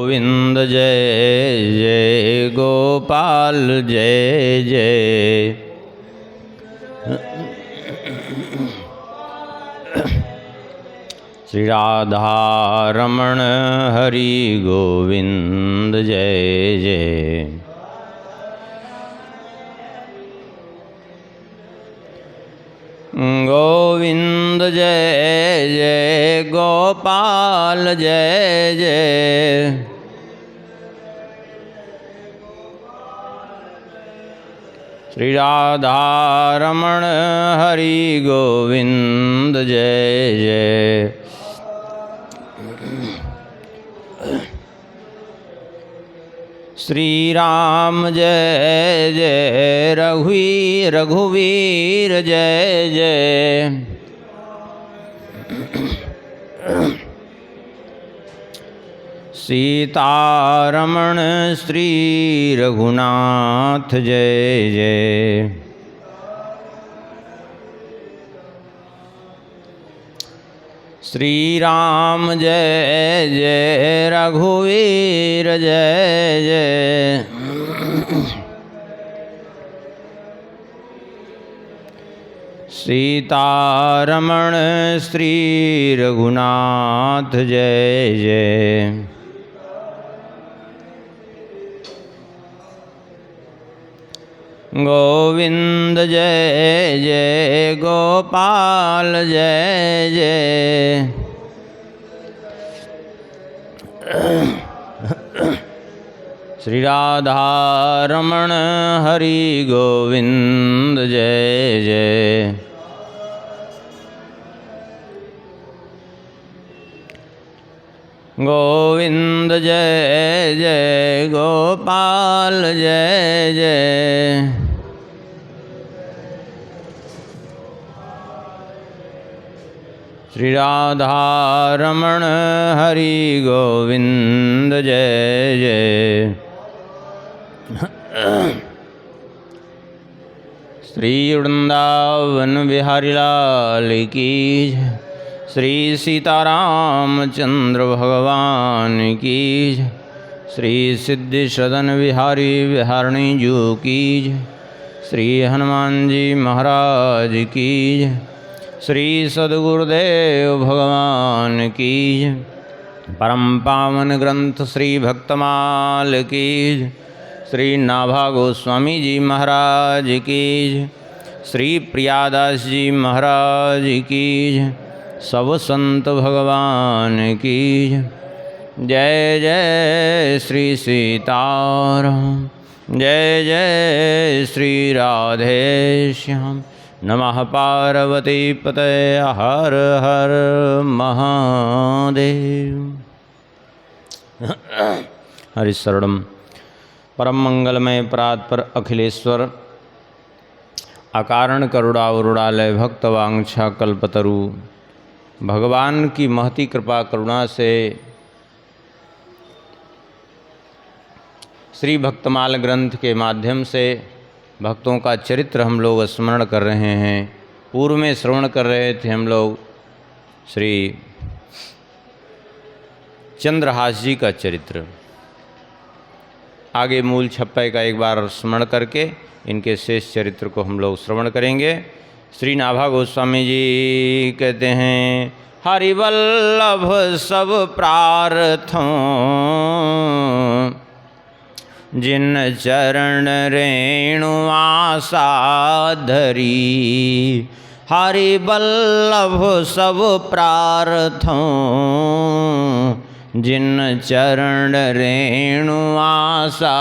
गोविंद जय जय गोपाल जय जय। श्री राधा रमण हरि गोविंद जय जय। गोविंद जय जय गोपाल जय जय। श्री राधा रमण हरि गोविंद जय जय। श्री राम जय जय रघुवीर जय जय। सीतारमण श्री रघुनाथ जय जय। श्री राम जय जय रघुवीर जय जय। सीतारमण श्री रघुनाथ जय जय। गोविंद जय जय गोपाल जय जय। श्री राधा रमण हरि गोविंद जय जय। गोविंद जय जय गोपाल जय जय। श्री राधा रमण हरि गोविंद जय जय। श्री वृंदावन बिहारी लाल की जय। श्री सीतारामचंद्र भगवान की जय। श्री सिद्धि सदन बिहारी बिहारणी जू की जय। श्री हनुमान जी महाराज की जय। श्री सद्गुरुदेव भगवान की जय। परम पावन ग्रंथ श्री भक्तमाल की जय। श्री नाभा गोस्वामी जी महाराज की जय। श्री प्रियादास जी महाराज की जय। सब संत भगवान की जय। जय जय श्री सीताराम। जय जय श्री राधेश्याम। नमः पार्वती पतये हर हर महादेव। हरिशरणम। परम मंगलमय परात्पर अखिलेश्वर अकारण करुणावरुणालय भक्तवांछा कल्पतरु भगवान की महती कृपा करुणा से श्री भक्तमाल ग्रंथ के माध्यम से भक्तों का चरित्र हम लोग स्मरण कर रहे हैं। पूर्व में श्रवण कर रहे थे हम लोग श्री चंद्रहास जी का चरित्र। आगे मूल छप्पे का एक बार स्मरण करके इनके शेष चरित्र को हम लोग श्रवण करेंगे। श्री नाभा गोस्वामी जी कहते हैं, हरिवल्लभ सब प्रार्थों जिन चरण रेणु आशा धरी। हरिवल्लभ सब प्रार्थों जिन चरण रेणु आशा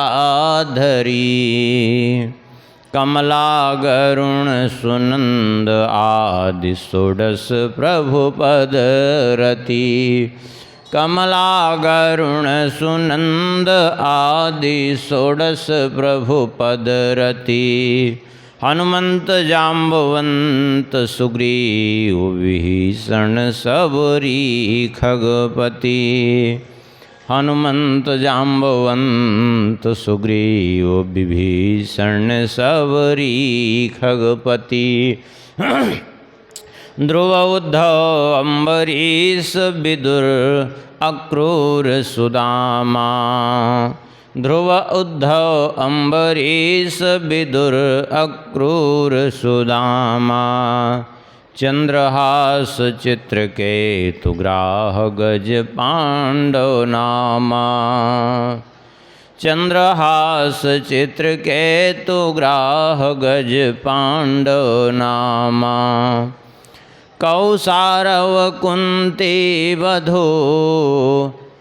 धरी। कमला गरुण सुनंद आदि षोडश प्रभु पद रति। कमला गरुण सुनंद आदि षोडश प्रभु पद रति। हनुमंत जाम्बवंत सुग्रीव विभीषण सबरी खगपति। हनुमंत जाम्बवंत सुग्रीव विभीषण सबरी खगपति। ध्रुव उद्धव अम्बरीश विदुर अक्रूर सुदामा। ध्रुव उद्धव अम्बरीश विदुर अक्रूर सुदामा। चंद्रहास चित्रकेतु ग्राह गज पांडव नामा। चंद्रहास चित्रकेतु ग्राह गज पांडव नामा। कौसारव कुंती वधू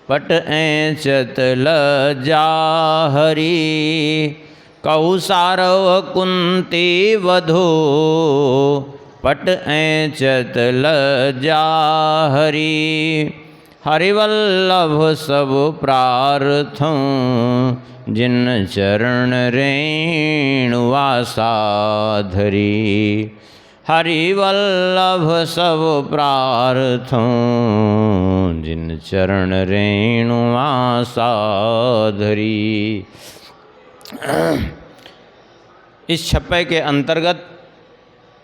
पट ऐंचत लज्जा हरी। कौसारव कुंती वधू पट ऐंचत लज्जा हरी। हरिवल्लभ सब प्रार्थों जिन चरण रेणुवासा धरी। हरिवल्लभ सब प्रार्थों जिन चरण रेणुवासा धरी। इस छप्पे के अंतर्गत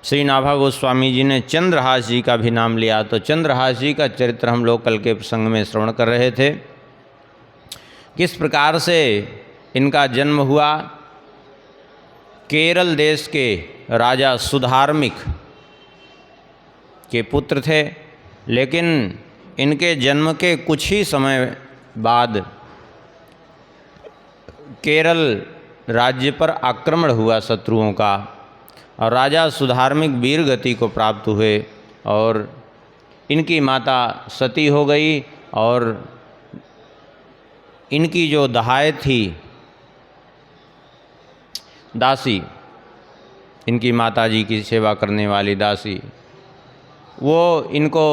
श्री नाभा गोस्वामी जी ने चंद्रहास जी का भी नाम लिया। तो चंद्रहास जी का चरित्र हम लोग कल के प्रसंग में श्रवण कर रहे थे। किस प्रकार से इनका जन्म हुआ। केरल देश के राजा सुधार्मिक के पुत्र थे, लेकिन इनके जन्म के कुछ ही समय बाद केरल राज्य पर आक्रमण हुआ शत्रुओं का, और राजा सुधार्मिक वीर गति को प्राप्त हुए और इनकी माता सती हो गई, और इनकी जो दहाय थी दासी, इनकी माताजी की सेवा करने वाली दासी, वो इनको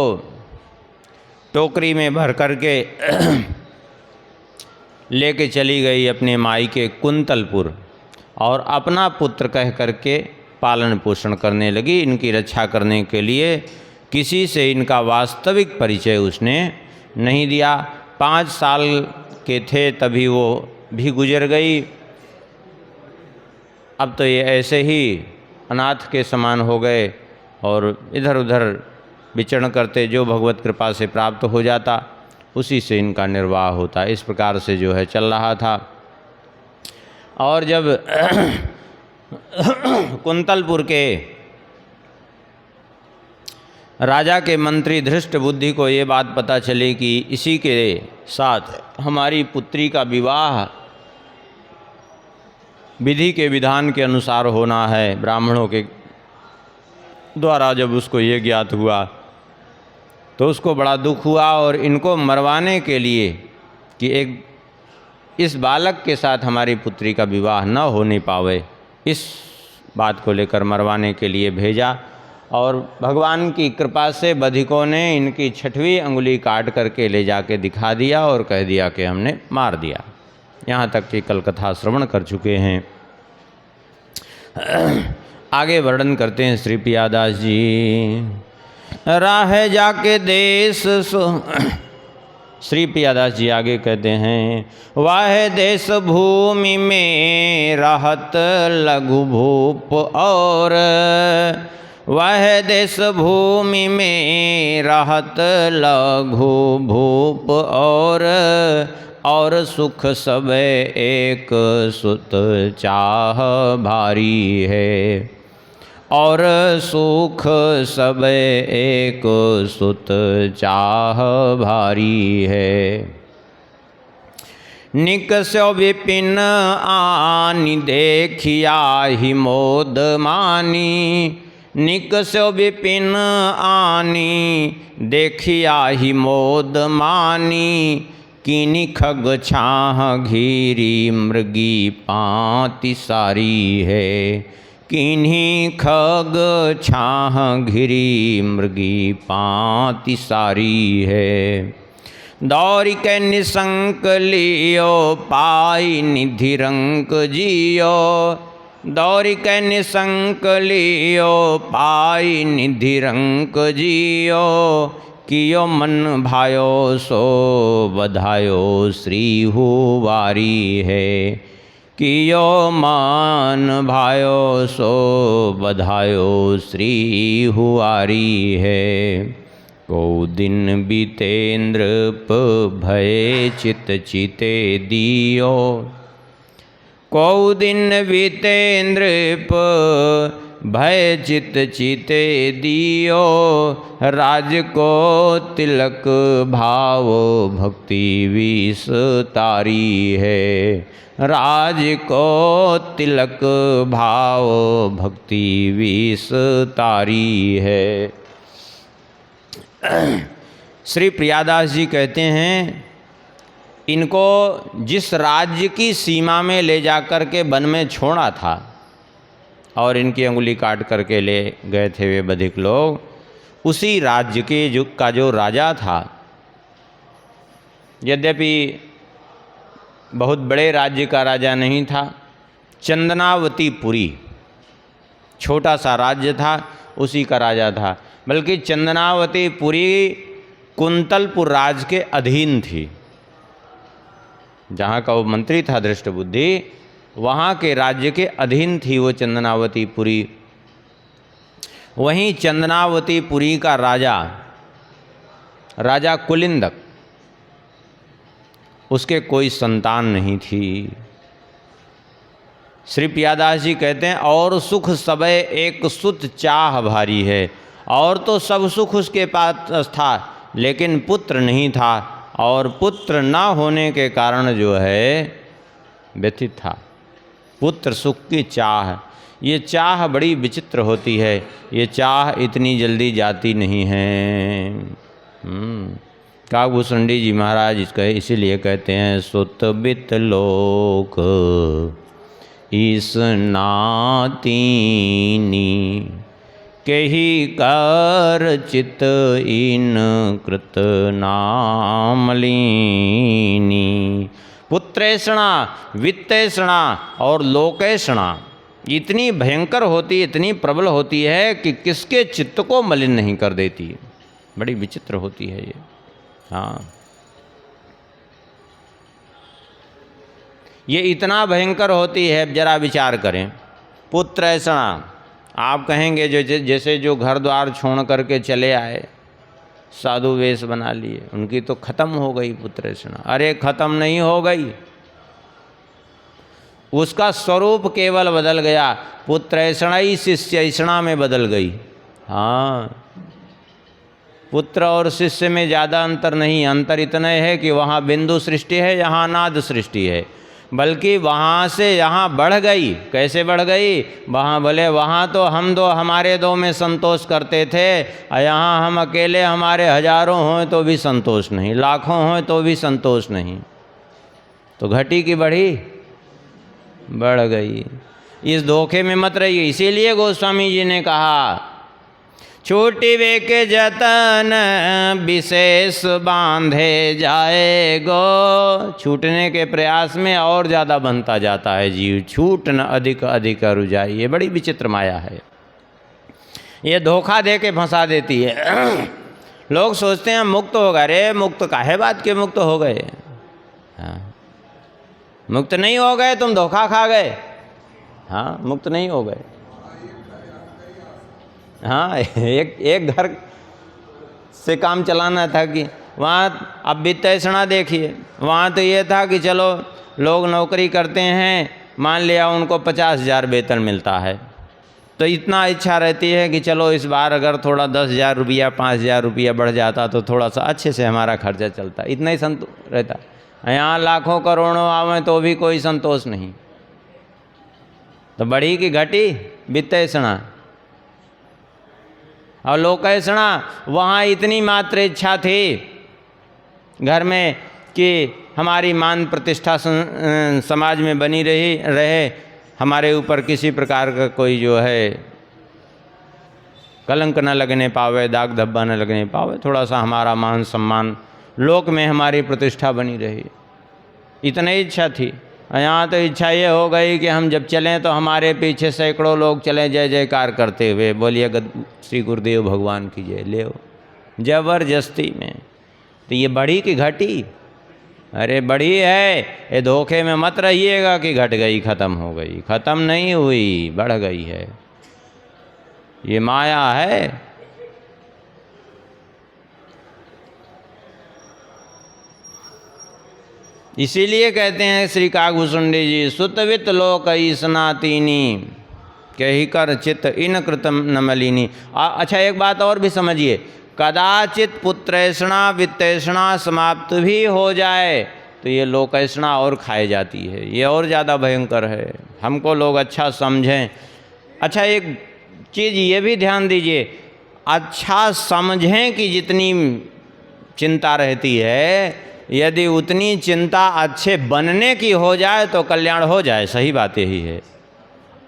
टोकरी में भर करके लेके चली गई अपने मायके कुंतलपुर, और अपना पुत्र कह करके पालन पोषण करने लगी। इनकी रक्षा करने के लिए किसी से इनका वास्तविक परिचय उसने नहीं दिया। 5 साल के थे तभी वो भी गुजर गई। अब तो ये ऐसे ही अनाथ के समान हो गए और इधर उधर विचरण करते, जो भगवत कृपा से प्राप्त हो जाता उसी से इनका निर्वाह होता। इस प्रकार से जो है चल रहा था। और जब कुंतलपुर के राजा के मंत्री धृष्ट बुद्धि को ये बात पता चली कि इसी के साथ हमारी पुत्री का विवाह विधि के विधान के अनुसार होना है, ब्राह्मणों के द्वारा जब उसको ये ज्ञात हुआ तो उसको बड़ा दुख हुआ, और इनको मरवाने के लिए कि इस बालक के साथ हमारी पुत्री का विवाह न होने पावे, इस बात को लेकर मरवाने के लिए भेजा। और भगवान की कृपा से बधिकों ने इनकी 6वीं अंगुली काट करके ले जाके दिखा दिया और कह दिया कि हमने मार दिया। यहाँ तक कि कल कथा श्रवण कर चुके हैं। आगे वर्णन करते हैं श्री पियादास जी। राह जाके देश श्री पियादास जी आगे कहते हैं, वाह देश भूमि में रहत लघु भूप, और वह देश भूमि में रहत लघु भूप, और सुख सब एक सुत चाह भारी है, और सुख सब एक सुत चाह भारी है। निकस्यो विपिन आनि देखिया ही मोद मानी, निकस्यो विपिन आनि देखिया ही मोद मानी, कीनी खग छाह घीरी मृगी पाति सारी है, किन्हीं खग छाह घिरी मृगी पाति सारी है। दौरी के निशंक लियो पाई निधि रंक जियो, दौरी के निशंक लियो पाई निधि रंक जियो, कियो मन भायो सो बधायो श्री हुवारी है, कियो मान भायो सो बधायो श्री हुआरी है। को दिन बीतेंद्र प भय चित चिते दियो। को दिन बीतेंद्र प भय चित चिते दियो। राज को तिलक भाव भक्ति विस्तारी है। राज को तिलक भाव भक्ति विस्तारी है। श्री प्रियादास जी कहते हैं, इनको जिस राज्य की सीमा में ले जाकर के वन में छोड़ा था और इनकी अंगुली काट करके ले गए थे वे बधिक लोग, उसी राज्य के जो राजा था, यद्यपि बहुत बड़े राज्य का राजा नहीं था, चंदनावतीपुरी छोटा सा राज्य था, उसी का राजा था। बल्कि चंदनावतीपुरी कुंतलपुर राज के अधीन थी। जहाँ का वो मंत्री था दृष्टबुद्धि, वहाँ के राज्य के अधीन थी वो चंदनावतीपुरी। वहीं चंदनावतीपुरी का राजा कुलिंदक, उसके कोई संतान नहीं थी। श्री प्रियादास जी कहते हैं, और सुख सबे एक सुत चाह भारी है। और तो सब सुख उसके पास था, लेकिन पुत्र नहीं था, और पुत्र ना होने के कारण जो है व्यथित था। पुत्र सुख की चाह, ये चाह बड़ी विचित्र होती है, ये चाह इतनी जल्दी जाती नहीं है। काकभूषुंडी जी महाराज इसीलिए कहते हैं, सुत बित लोक इस नातीनी, केहि कर चित इन कृत नामलीनी। पुत्रेषणा, वित्तेषणा और लोकेषणा इतनी भयंकर होती, इतनी प्रबल होती है कि किसके चित्त को मलिन नहीं कर देती। बड़ी विचित्र होती है ये। हाँ, ये इतना भयंकर होती है, जरा विचार करें। पुत्रेषणा, आप कहेंगे जैसे जो घर द्वार छोड़ करके चले आए, साधु वेश बना लिए, उनकी तो खत्म हो गई पुत्रेषणा। अरे खत्म नहीं हो गई, उसका स्वरूप केवल बदल गया। पुत्रेषणा ही शिष्येषणा में बदल गई। हाँ, पुत्र और शिष्य में ज़्यादा अंतर नहीं, अंतर इतना है कि वहाँ बिंदु सृष्टि है, यहाँ नाद सृष्टि है। बल्कि वहाँ से यहाँ बढ़ गई। कैसे बढ़ गई? वहाँ बोले वहाँ तो हम दो हमारे दो में संतोष करते थे, और यहाँ हम अकेले हमारे हजारों हों तो भी संतोष नहीं, लाखों हों तो भी संतोष नहीं। तो घटी की बढ़ी, बढ़ गई। इस धोखे में मत रहिए। इसीलिए गोस्वामी जी ने कहा, छोटी वे के जतन विशेष बांधे जाएगो। छूटने के प्रयास में और ज़्यादा बनता जाता है जीव, छूट न अधिक अधिक रुझाई। ये बड़ी विचित्र माया है, ये धोखा दे के फंसा देती है। लोग सोचते हैं मुक्त हो गए। अरे मुक्त काहे बात के मुक्त हो गए? हाँ, मुक्त नहीं हो गए, तुम धोखा खा गए। हाँ, मुक्त नहीं हो गए। हाँ, एक घर से काम चलाना था कि वहाँ, अब वित्तेषणा देखिए, वहाँ तो ये था कि चलो लोग नौकरी करते हैं, मान लिया उनको 50,000 वेतन मिलता है, तो इतना इच्छा रहती है कि चलो इस बार अगर थोड़ा 10,000 रुपया 5,000 रुपया बढ़ जाता तो थोड़ा सा अच्छे से हमारा खर्चा चलता। इतना ही संतोष रहता। यहाँ लाखों करोड़ों आवे तो भी कोई संतोष नहीं। तो बढ़ी कि घटी वित्तेषणा और लोकेषणा? वहाँ इतनी मात्र इच्छा थी घर में कि हमारी मान प्रतिष्ठा समाज में बनी रहे, हमारे ऊपर किसी प्रकार का कोई जो है कलंक न लगने पावे, दाग धब्बा न लगने पावे, थोड़ा सा हमारा मान सम्मान लोक में हमारी प्रतिष्ठा बनी रही। इतनी इच्छा थी। यहाँ तो इच्छा ये हो गई कि हम जब चलें तो हमारे पीछे सैकड़ों लोग चलें जय जयकार करते हुए, बोलिए श्री गुरुदेव भगवान की जय। ले जबरदस्ती में। तो ये बढ़ी कि घटी? अरे बढ़ी है। ये धोखे में मत रहिएगा कि घट गई, ख़त्म हो गई। ख़त्म नहीं हुई, बढ़ गई है। ये माया है। इसीलिए कहते हैं श्री कागभूषुंडी जी, सुतवित लोक ईसनातीनी कही कर चित इन कृतम न मलिनी। अच्छा एक बात और भी समझिए, कदाचित पुत्रैषणा वित्तैषणा समाप्त भी हो जाए तो ये लोकैषणा और खाई जाती है, ये और ज़्यादा भयंकर है। हमको लोग अच्छा समझें। अच्छा एक चीज़ ये भी ध्यान दीजिए, अच्छा समझें कि जितनी चिंता रहती है, यदि उतनी चिंता अच्छे बनने की हो जाए तो कल्याण हो जाए। सही बात यही है।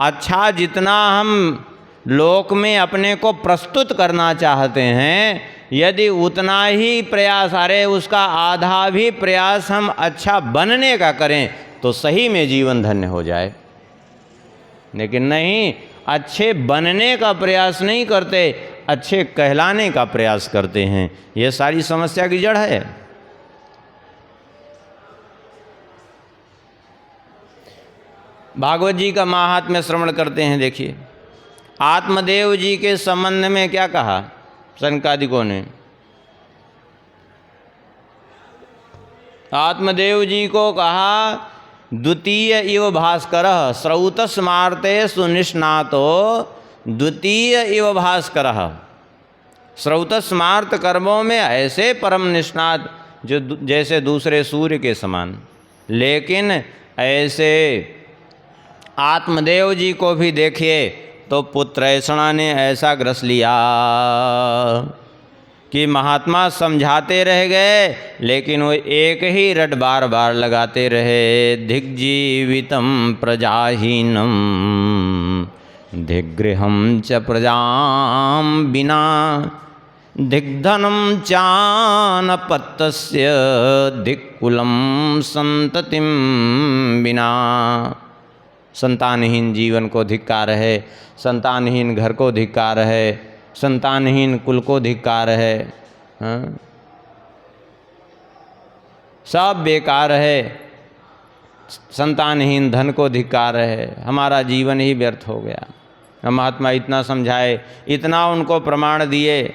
अच्छा जितना हम लोक में अपने को प्रस्तुत करना चाहते हैं, यदि उतना ही प्रयास, अरे उसका आधा भी प्रयास हम अच्छा बनने का करें तो सही में जीवन धन्य हो जाए। लेकिन नहीं, अच्छे बनने का प्रयास नहीं करते, अच्छे कहलाने का प्रयास करते हैं। ये सारी समस्या की जड़ है। भागवत जी का महात्म्य श्रवण करते हैं। देखिए आत्मदेव जी के संबंध में क्या कहा सनकादिकों ने। आत्मदेव जी को कहा, द्वितीय इव भास्करः श्रौतस्मार्ते सुनिष्णातो द्वितीय इव भास्करः। श्रौतस्मार्त कर्मों में ऐसे परम निष्णात जो जैसे दूसरे सूर्य के समान। लेकिन ऐसे आत्मदेव जी को भी देखिए तो पुत्रैषणा ने ऐसा ग्रस लिया कि महात्मा समझाते रह गए, लेकिन वो एक ही रट बार बार लगाते रहे। दिग्जीवितम प्रजाहीनम दिग्गृहम च प्रजाम बिना दिग्धनम चानपत्यस्य दिक्कुलम संततिम बिना। संतानहीन जीवन को धिक्कार है, संतानहीन घर को धिक्कार है, संतानहीन कुल को धिक्कार है। हाँ? सब बेकार है। संतानहीन धन को धिक्कार है। हमारा जीवन ही व्यर्थ हो गया। हम महात्मा इतना समझाए, इतना उनको प्रमाण दिए,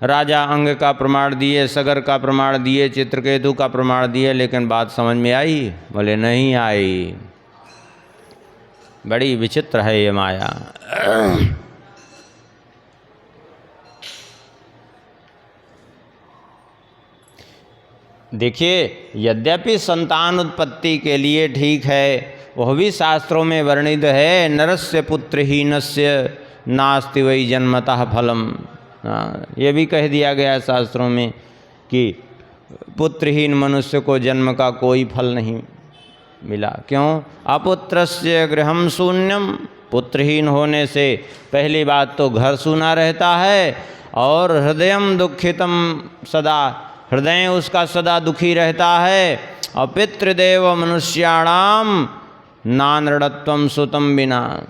राजा अंग का प्रमाण दिए, सगर का प्रमाण दिए, चित्रकेतु का प्रमाण दिए, लेकिन बात समझ में आई? बोले नहीं आई। बड़ी विचित्र है ये माया। देखिए यद्यपि संतान उत्पत्ति के लिए ठीक है, वह भी शास्त्रों में वर्णित है, नरस्य पुत्रहीनस्य नास्ति वै जन्मतः फलम। ये भी कह दिया गया शास्त्रों में कि पुत्रहीन मनुष्य को जन्म का कोई फल नहीं मिला। क्यों? अपुत्रस्य गृहम शून्यम। पुत्रहीन होने से पहली बात तो घर सूना रहता है, और हृदयम दुखितम सदा, हृदय उसका सदा दुखी रहता है। और पितृदेव मनुष्याणाम नानृणत्वम सुतम बिना।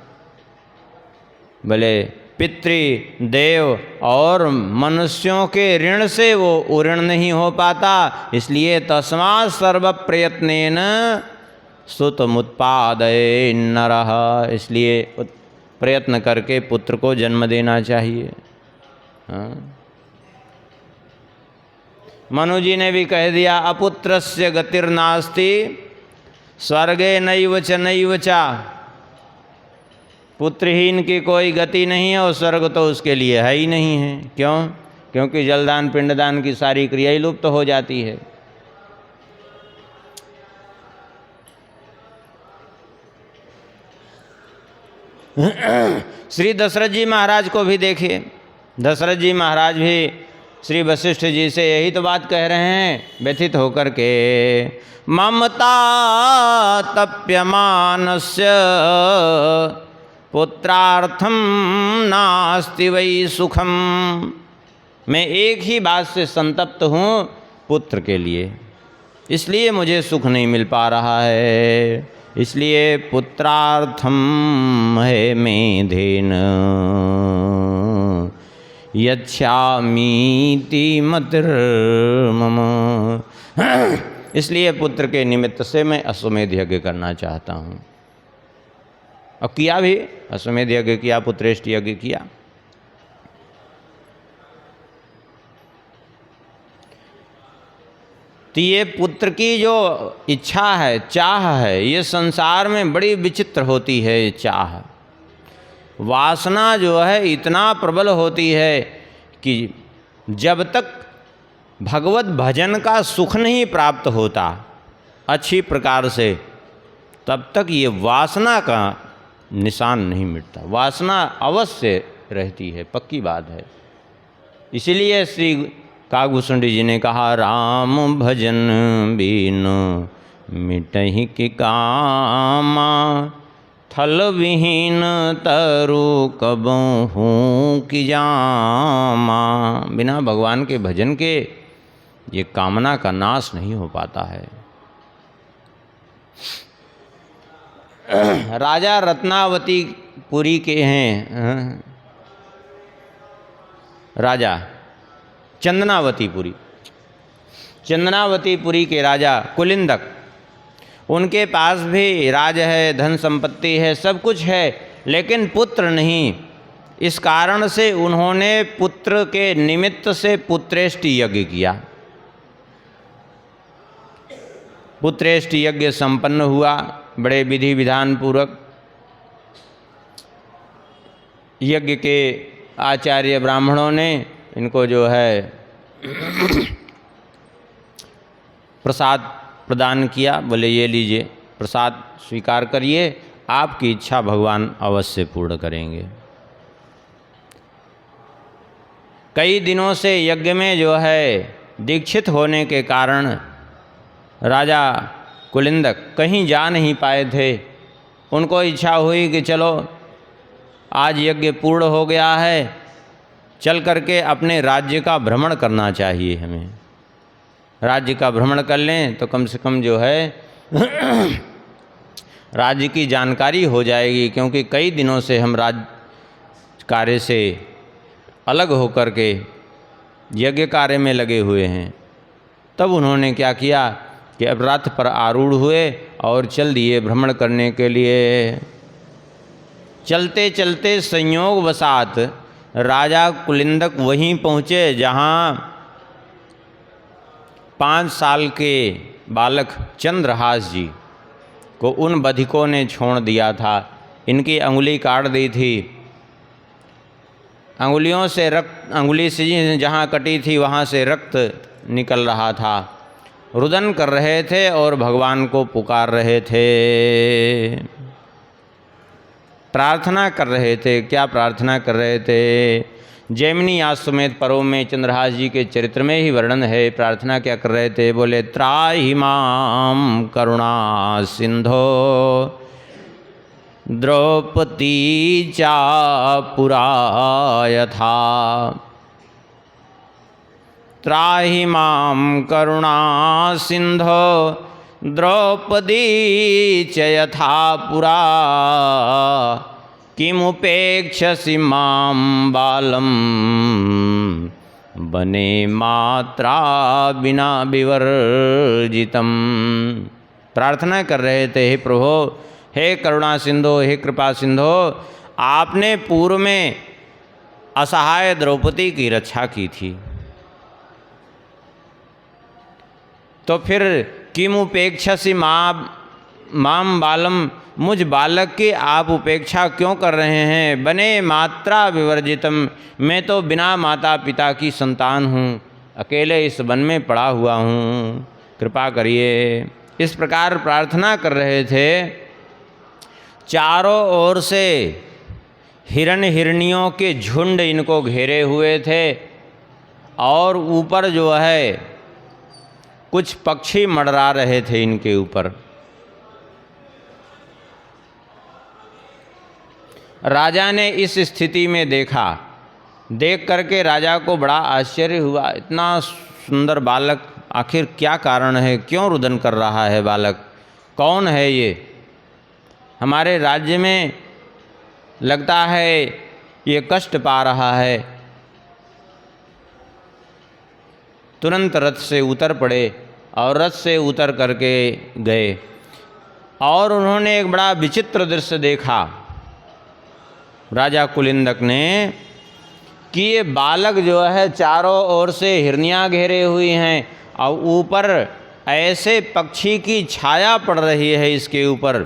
भले पितृदेव और मनुष्यों के ऋण से वो उऋण नहीं हो पाता, इसलिए तस्मात् सर्व प्रयत्नेन सुतमुत्पादये नरः। इसलिए प्रयत्न करके पुत्र को जन्म देना चाहिए। हाँ? मनु जी ने भी कह दिया, अपुत्रस्य गतिर्नास्ति स्वर्गे नैव च नैव च। पुत्रहीन की कोई गति नहीं है और स्वर्ग तो उसके लिए है ही नहीं है। क्यों? क्योंकि जलदान पिंडदान की सारी क्रिया ही लुप्त हो जाती है। श्री दशरथ जी महाराज को भी देखिए। दशरथ जी महाराज भी श्री वशिष्ठ जी से यही तो बात कह रहे हैं व्यथित होकर के, ममता तप्यमानस्य पुत्रार्थम नास्ति वै सुखम। मैं एक ही बात से संतप्त हूँ, पुत्र के लिए, इसलिए मुझे सुख नहीं मिल पा रहा है। इसलिए पुत्रार्थम है मेधेन यच्छामीति मतिर्मम। इसलिए पुत्र के निमित्त से मैं अश्वमेध यज्ञ करना चाहता हूँ। और किया भी, अश्वमेध यज्ञ किया, पुत्रेष्टि यज्ञ किया। तो ये पुत्र की जो इच्छा है, चाह है, ये संसार में बड़ी विचित्र होती है। ये चाह, वासना जो है इतना प्रबल होती है कि जब तक भगवत भजन का सुख नहीं प्राप्त होता अच्छी प्रकार से, तब तक ये वासना का निशान नहीं मिटता। वासना अवश्य रहती है, पक्की बात है। इसलिए श्री कागभूषणी जी ने कहा, राम भजन बिन मिटहि की कामा, थल विहीन तरु कबहू की जामा। बिना भगवान के भजन के ये कामना का नाश नहीं हो पाता है। राजा रत्नावती पुरी के हैं, राजा चंदनावतीपुरी, चंदनावतीपुरी के राजा कुलिंदक, उनके पास भी राज है, धन संपत्ति है, सब कुछ है, लेकिन पुत्र नहीं। इस कारण से उन्होंने पुत्र के निमित्त से पुत्रेष्टि यज्ञ किया। पुत्रेष्टि यज्ञ संपन्न हुआ बड़े विधि विधान पूर्वक। यज्ञ के आचार्य ब्राह्मणों ने इनको जो है प्रसाद प्रदान किया। बोले ये लीजिए प्रसाद स्वीकार करिए, आपकी इच्छा भगवान अवश्य पूर्ण करेंगे। कई दिनों से यज्ञ में जो है दीक्षित होने के कारण राजा कुलिंदक कहीं जा नहीं पाए थे। उनको इच्छा हुई कि चलो आज यज्ञ पूर्ण हो गया है, चल करके अपने राज्य का भ्रमण करना चाहिए हमें। राज्य का भ्रमण कर लें तो कम से कम जो है राज्य की जानकारी हो जाएगी, क्योंकि कई दिनों से हम राज्य कार्य से अलग होकर के यज्ञ कार्य में लगे हुए हैं। तब उन्होंने क्या किया कि अब रथ पर आरूढ़ हुए और चल दिए भ्रमण करने के लिए। चलते चलते संयोग वसात राजा कुलिंदक वहीं पहुँचे जहाँ 5 साल के बालक चंद्रहास जी को उन बधिकों ने छोड़ दिया था। इनकी अंगुली काट दी थी, अंगुलियों से रक्त, अंगुली से जहाँ कटी थी वहाँ से रक्त निकल रहा था। रुदन कर रहे थे और भगवान को पुकार रहे थे, प्रार्थना कर रहे थे। क्या प्रार्थना कर रहे थे? जैमिनी आश्वमेध पर्व में चंद्रहास जी के चरित्र में ही वर्णन है। प्रार्थना क्या कर रहे थे? बोले त्राहि माम करुणा सिंधो द्रौपदी चापुरा यथा, त्राहि माम करुणा सिंधो द्रौपदी च यथा पुरा, किमुपेक्षसि मां बालम बने मात्रा बिना विवर्जितम। प्रार्थना कर रहे थे, हे प्रभु, हे करुणा सिंधो, हे कृपा सिंधो, आपने पूर्व में असहाय द्रौपदी की रक्षा की थी, तो फिर किमुपेक्षसि माम बालम, मुझ बालक की आप उपेक्षा क्यों कर रहे हैं? बने मात्रा विवर्जितम, मैं तो बिना माता पिता की संतान हूँ, अकेले इस वन में पड़ा हुआ हूँ, कृपा करिए। इस प्रकार प्रार्थना कर रहे थे। चारों ओर से हिरण हिरनियों के झुंड इनको घेरे हुए थे और ऊपर जो है कुछ पक्षी मंडरा रहे थे इनके ऊपर। राजा ने इस स्थिति में देखा, देख करके राजा को बड़ा आश्चर्य हुआ। इतना सुंदर बालक, आखिर क्या कारण है? क्यों रुदन कर रहा है बालक? कौन है ये? हमारे राज्य में लगता है ये कष्ट पा रहा है। तुरंत रथ से उतर पड़े और रथ से उतर करके गए और उन्होंने एक बड़ा विचित्र दृश्य देखा राजा कुलिंदक ने, कि ये बालक जो है चारों ओर से हिरनियाँ घेरे हुई हैं और ऊपर ऐसे पक्षी की छाया पड़ रही है इसके ऊपर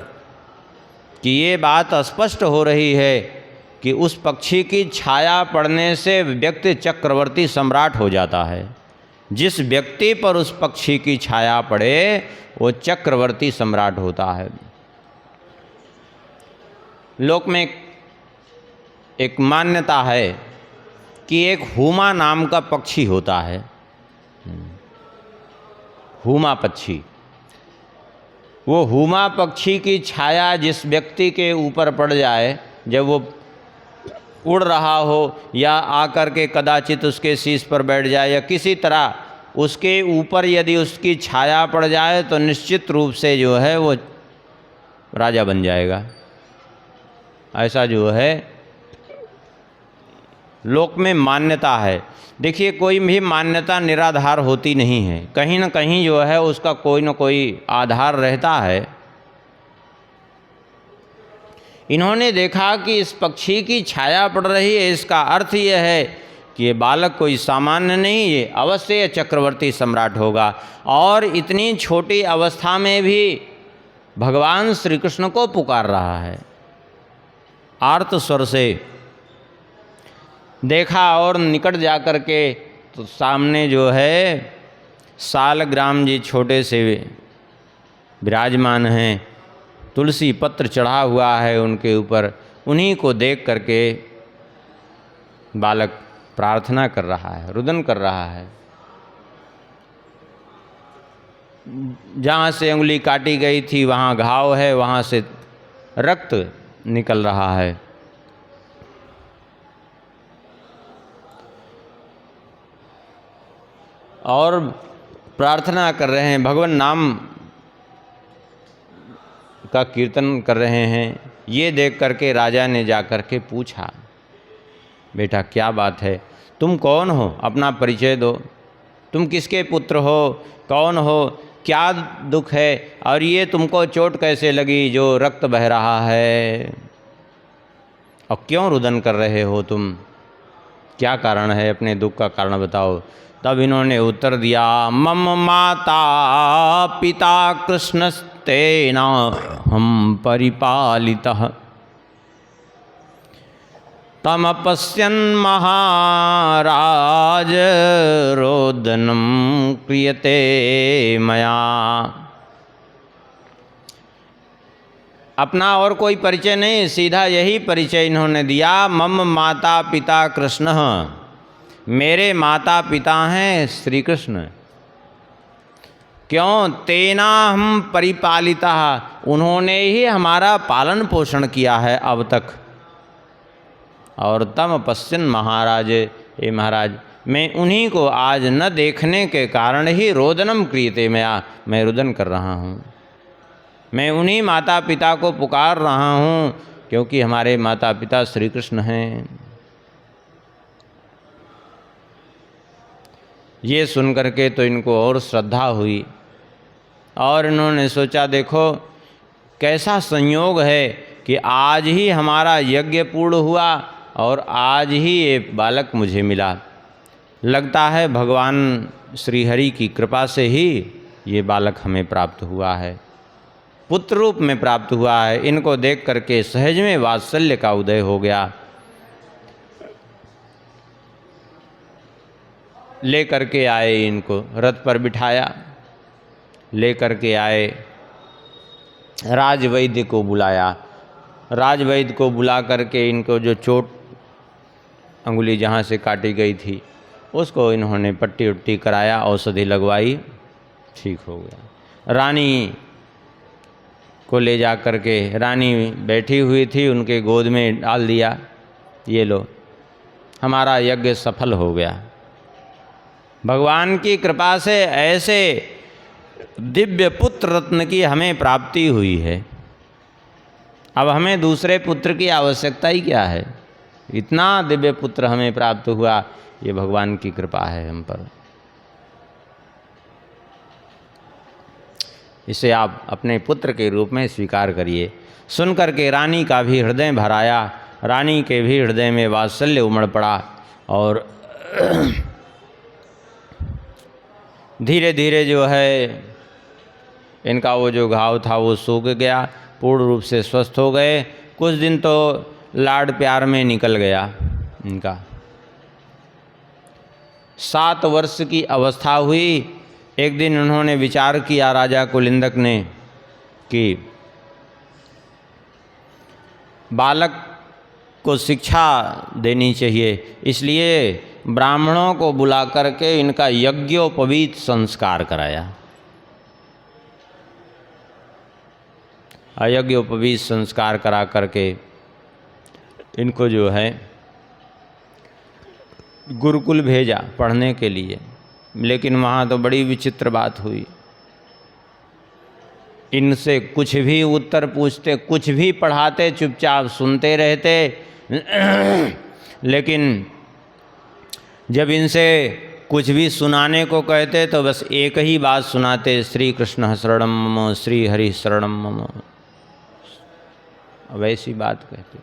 कि ये बात स्पष्ट हो रही है कि उस पक्षी की छाया पड़ने से व्यक्ति चक्रवर्ती सम्राट हो जाता है। जिस व्यक्ति पर उस पक्षी की छाया पड़े वो चक्रवर्ती सम्राट होता है। लोक में एक मान्यता है कि एक हुमा नाम का पक्षी होता है, हुमा पक्षी। वो हुमा पक्षी की छाया जिस व्यक्ति के ऊपर पड़ जाए, जब वो उड़ रहा हो या आकर के कदाचित उसके शीश पर बैठ जाए या किसी तरह उसके ऊपर यदि उसकी छाया पड़ जाए तो निश्चित रूप से जो है वो राजा बन जाएगा। ऐसा जो है लोक में मान्यता है। देखिए, कोई भी मान्यता निराधार होती नहीं है, कहीं न कहीं जो है उसका कोई न कोई आधार रहता है। इन्होंने देखा कि इस पक्षी की छाया पड़ रही है, इसका अर्थ यह है कि ये बालक कोई सामान्य नहीं, ये अवश्य चक्रवर्ती सम्राट होगा। और इतनी छोटी अवस्था में भी भगवान श्री कृष्ण को पुकार रहा है। आर्त स्वर से देखा और निकट जा कर के तो सामने जो है सालग्राम जी छोटे से विराजमान हैं, तुलसी पत्र चढ़ा हुआ है उनके ऊपर। उन्हीं को देख करके बालक प्रार्थना कर रहा है, रुदन कर रहा है। जहाँ से उंगली काटी गई थी वहाँ घाव है, वहाँ से रक्त निकल रहा है। और प्रार्थना कर रहे हैं, भगवान नाम का कीर्तन कर रहे हैं। ये देख करके राजा ने जा कर के पूछा, बेटा क्या बात है, तुम कौन हो, अपना परिचय दो, तुम किसके पुत्र हो, कौन हो, क्या दुख है, और ये तुमको चोट कैसे लगी जो रक्त बह रहा है, और क्यों रुदन कर रहे हो तुम, क्या कारण है, अपने दुख का कारण बताओ। तब इन्होंने उत्तर दिया, मम माता पिता कृष्णस्तेना हम परिपालितः तम पश्यन् महाराज रोदनम क्रियते मया। अपना और कोई परिचय नहीं, सीधा यही परिचय इन्होंने दिया, मम माता पिता कृष्ण, मेरे माता पिता हैं श्री कृष्ण। क्यों, तेना हम परिपालिता, उन्होंने ही हमारा पालन पोषण किया है अब तक। और तम पश्चिन महाराज, ए महाराज, मैं उन्हीं को आज न देखने के कारण ही रोदनम क्रियते मैं रुदन कर रहा हूँ। मैं उन्हीं माता पिता को पुकार रहा हूँ क्योंकि हमारे माता पिता श्री कृष्ण हैं। ये सुन करके तो इनको और श्रद्धा हुई और इन्होंने सोचा, देखो कैसा संयोग है कि आज ही हमारा यज्ञ पूर्ण हुआ और आज ही ये बालक मुझे मिला। लगता है भगवान श्री हरि की कृपा से ही ये बालक हमें प्राप्त हुआ है, पुत्र रूप में प्राप्त हुआ है। इनको देख करके सहज में वात्सल्य का उदय हो गया। ले करके आए, इनको रथ पर बिठाया, ले करके आए, राजवैद्य को बुलाया। राजवैद्य को बुला करके इनको जो चोट अंगुली जहाँ से काटी गई थी उसको इन्होंने पट्टी उट्टी कराया, औषधि लगवाई, ठीक हो गया। रानी को ले जा कर के, रानी बैठी हुई थी, उनके गोद में डाल दिया, ये लो हमारा यज्ञ सफल हो गया। भगवान की कृपा से ऐसे दिव्य पुत्र रत्न की हमें प्राप्ति हुई है। अब हमें दूसरे पुत्र की आवश्यकता ही क्या है, इतना दिव्य पुत्र हमें प्राप्त हुआ, ये भगवान की कृपा है हम पर। इसे आप अपने पुत्र के रूप में स्वीकार करिए। सुन कर के रानी का भी हृदय भराया, रानी के भी हृदय में वात्सल्य उमड़ पड़ा और धीरे धीरे जो है इनका वो जो घाव था वो सूख गया, पूर्ण रूप से स्वस्थ हो गए। कुछ दिन तो लाड प्यार में निकल गया इनका। 7 वर्ष की अवस्था हुई। एक दिन उन्होंने विचार किया राजा कुलिंदक ने कि बालक को शिक्षा देनी चाहिए, इसलिए ब्राह्मणों को बुला करके इनका यज्ञोपवीत संस्कार कराया। यज्ञोपवीत संस्कार करा करके इनको जो है गुरुकुल भेजा पढ़ने के लिए। लेकिन वहाँ तो बड़ी विचित्र बात हुई। इनसे कुछ भी उत्तर पूछते, कुछ भी पढ़ाते, चुपचाप सुनते रहते। लेकिन जब इनसे कुछ भी सुनाने को कहते तो बस एक ही बात सुनाते, श्री कृष्ण शरणम मम, श्री हरि शरणम मम। वैसी बात कहते।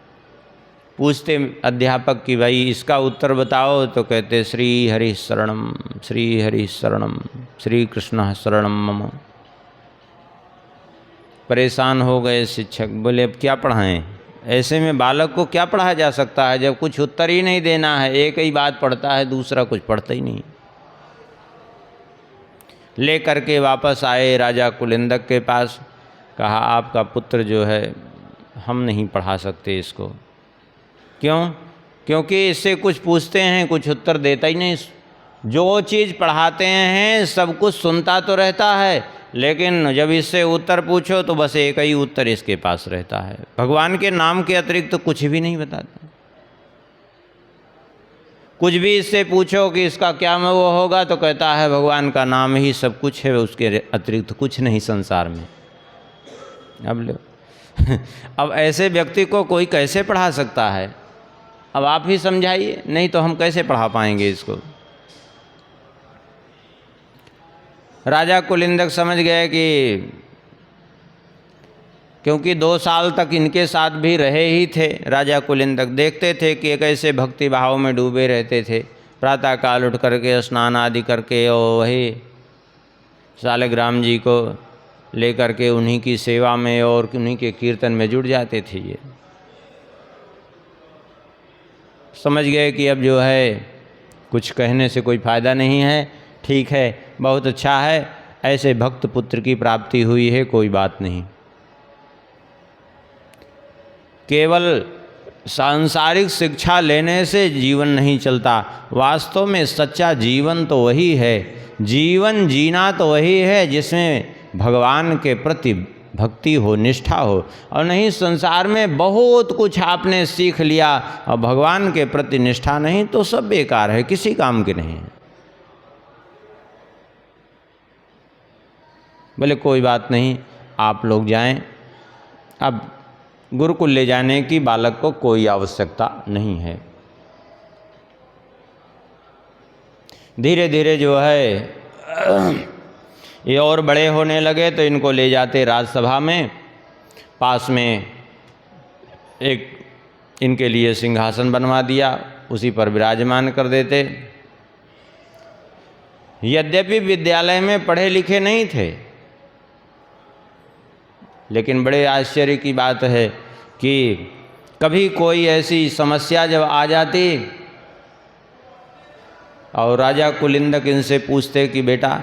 पूछते अध्यापक कि भाई इसका उत्तर बताओ, तो कहते श्री हरि शरणम, श्री हरि शरणम, श्री कृष्ण शरणम मम। परेशान हो गए शिक्षक, बोले अब क्या पढ़ाएं? ऐसे में बालक को क्या पढ़ाया जा सकता है जब कुछ उत्तर ही नहीं देना है, एक ही बात पढ़ता है, दूसरा कुछ पढ़ता ही नहीं। ले करके वापस आए राजा कुलिंदक के पास। कहा आपका पुत्र जो है हम नहीं पढ़ा सकते इसको। क्यों? क्योंकि इससे कुछ पूछते हैं कुछ उत्तर देता ही नहीं। जो चीज़ पढ़ाते हैं सब कुछ सुनता तो रहता है, लेकिन जब इससे उत्तर पूछो तो बस एक ही उत्तर इसके पास रहता है, भगवान के नाम के अतिरिक्त तो कुछ भी नहीं बताता। कुछ भी इससे पूछो कि इसका क्या वो होगा तो कहता है भगवान का नाम ही सब कुछ है, उसके अतिरिक्त कुछ नहीं संसार में। अब लो अब ऐसे व्यक्ति को कोई कैसे पढ़ा सकता है? अब आप ही समझाइए, नहीं तो हम कैसे पढ़ा पाएंगे इसको। राजा कुलिंदक समझ गए कि क्योंकि 2 साल तक इनके साथ भी रहे ही थे। राजा कुलिंदक देखते थे कि कैसे भक्ति भाव में डूबे रहते थे। प्रातःकाल उठ करके स्नान आदि करके और वही शालिग्राम जी को ले करके उन्हीं की सेवा में और उन्हीं के कीर्तन में जुड़ जाते थे। ये समझ गए कि अब जो है कुछ कहने से कोई फ़ायदा नहीं है। ठीक है, बहुत अच्छा है, ऐसे भक्त पुत्र की प्राप्ति हुई है, कोई बात नहीं। केवल सांसारिक शिक्षा लेने से जीवन नहीं चलता। वास्तव में सच्चा जीवन तो वही है, जीवन जीना तो वही है जिसमें भगवान के प्रति भक्ति हो, निष्ठा हो। और नहीं संसार में बहुत कुछ आपने सीख लिया और भगवान के प्रति निष्ठा नहीं तो सब बेकार है, किसी काम के नहीं है। बोले कोई बात नहीं, आप लोग जाएं। अब गुरुकुल ले जाने की बालक को कोई आवश्यकता नहीं है। धीरे धीरे जो है ये और बड़े होने लगे तो इनको ले जाते राजसभा में। पास में एक इनके लिए सिंहासन बनवा दिया, उसी पर विराजमान कर देते। यद्यपि विद्यालय में पढ़े लिखे नहीं थे, लेकिन बड़े आश्चर्य की बात है कि कभी कोई ऐसी समस्या जब आ जाती और राजा कुलिंदक इनसे पूछते कि बेटा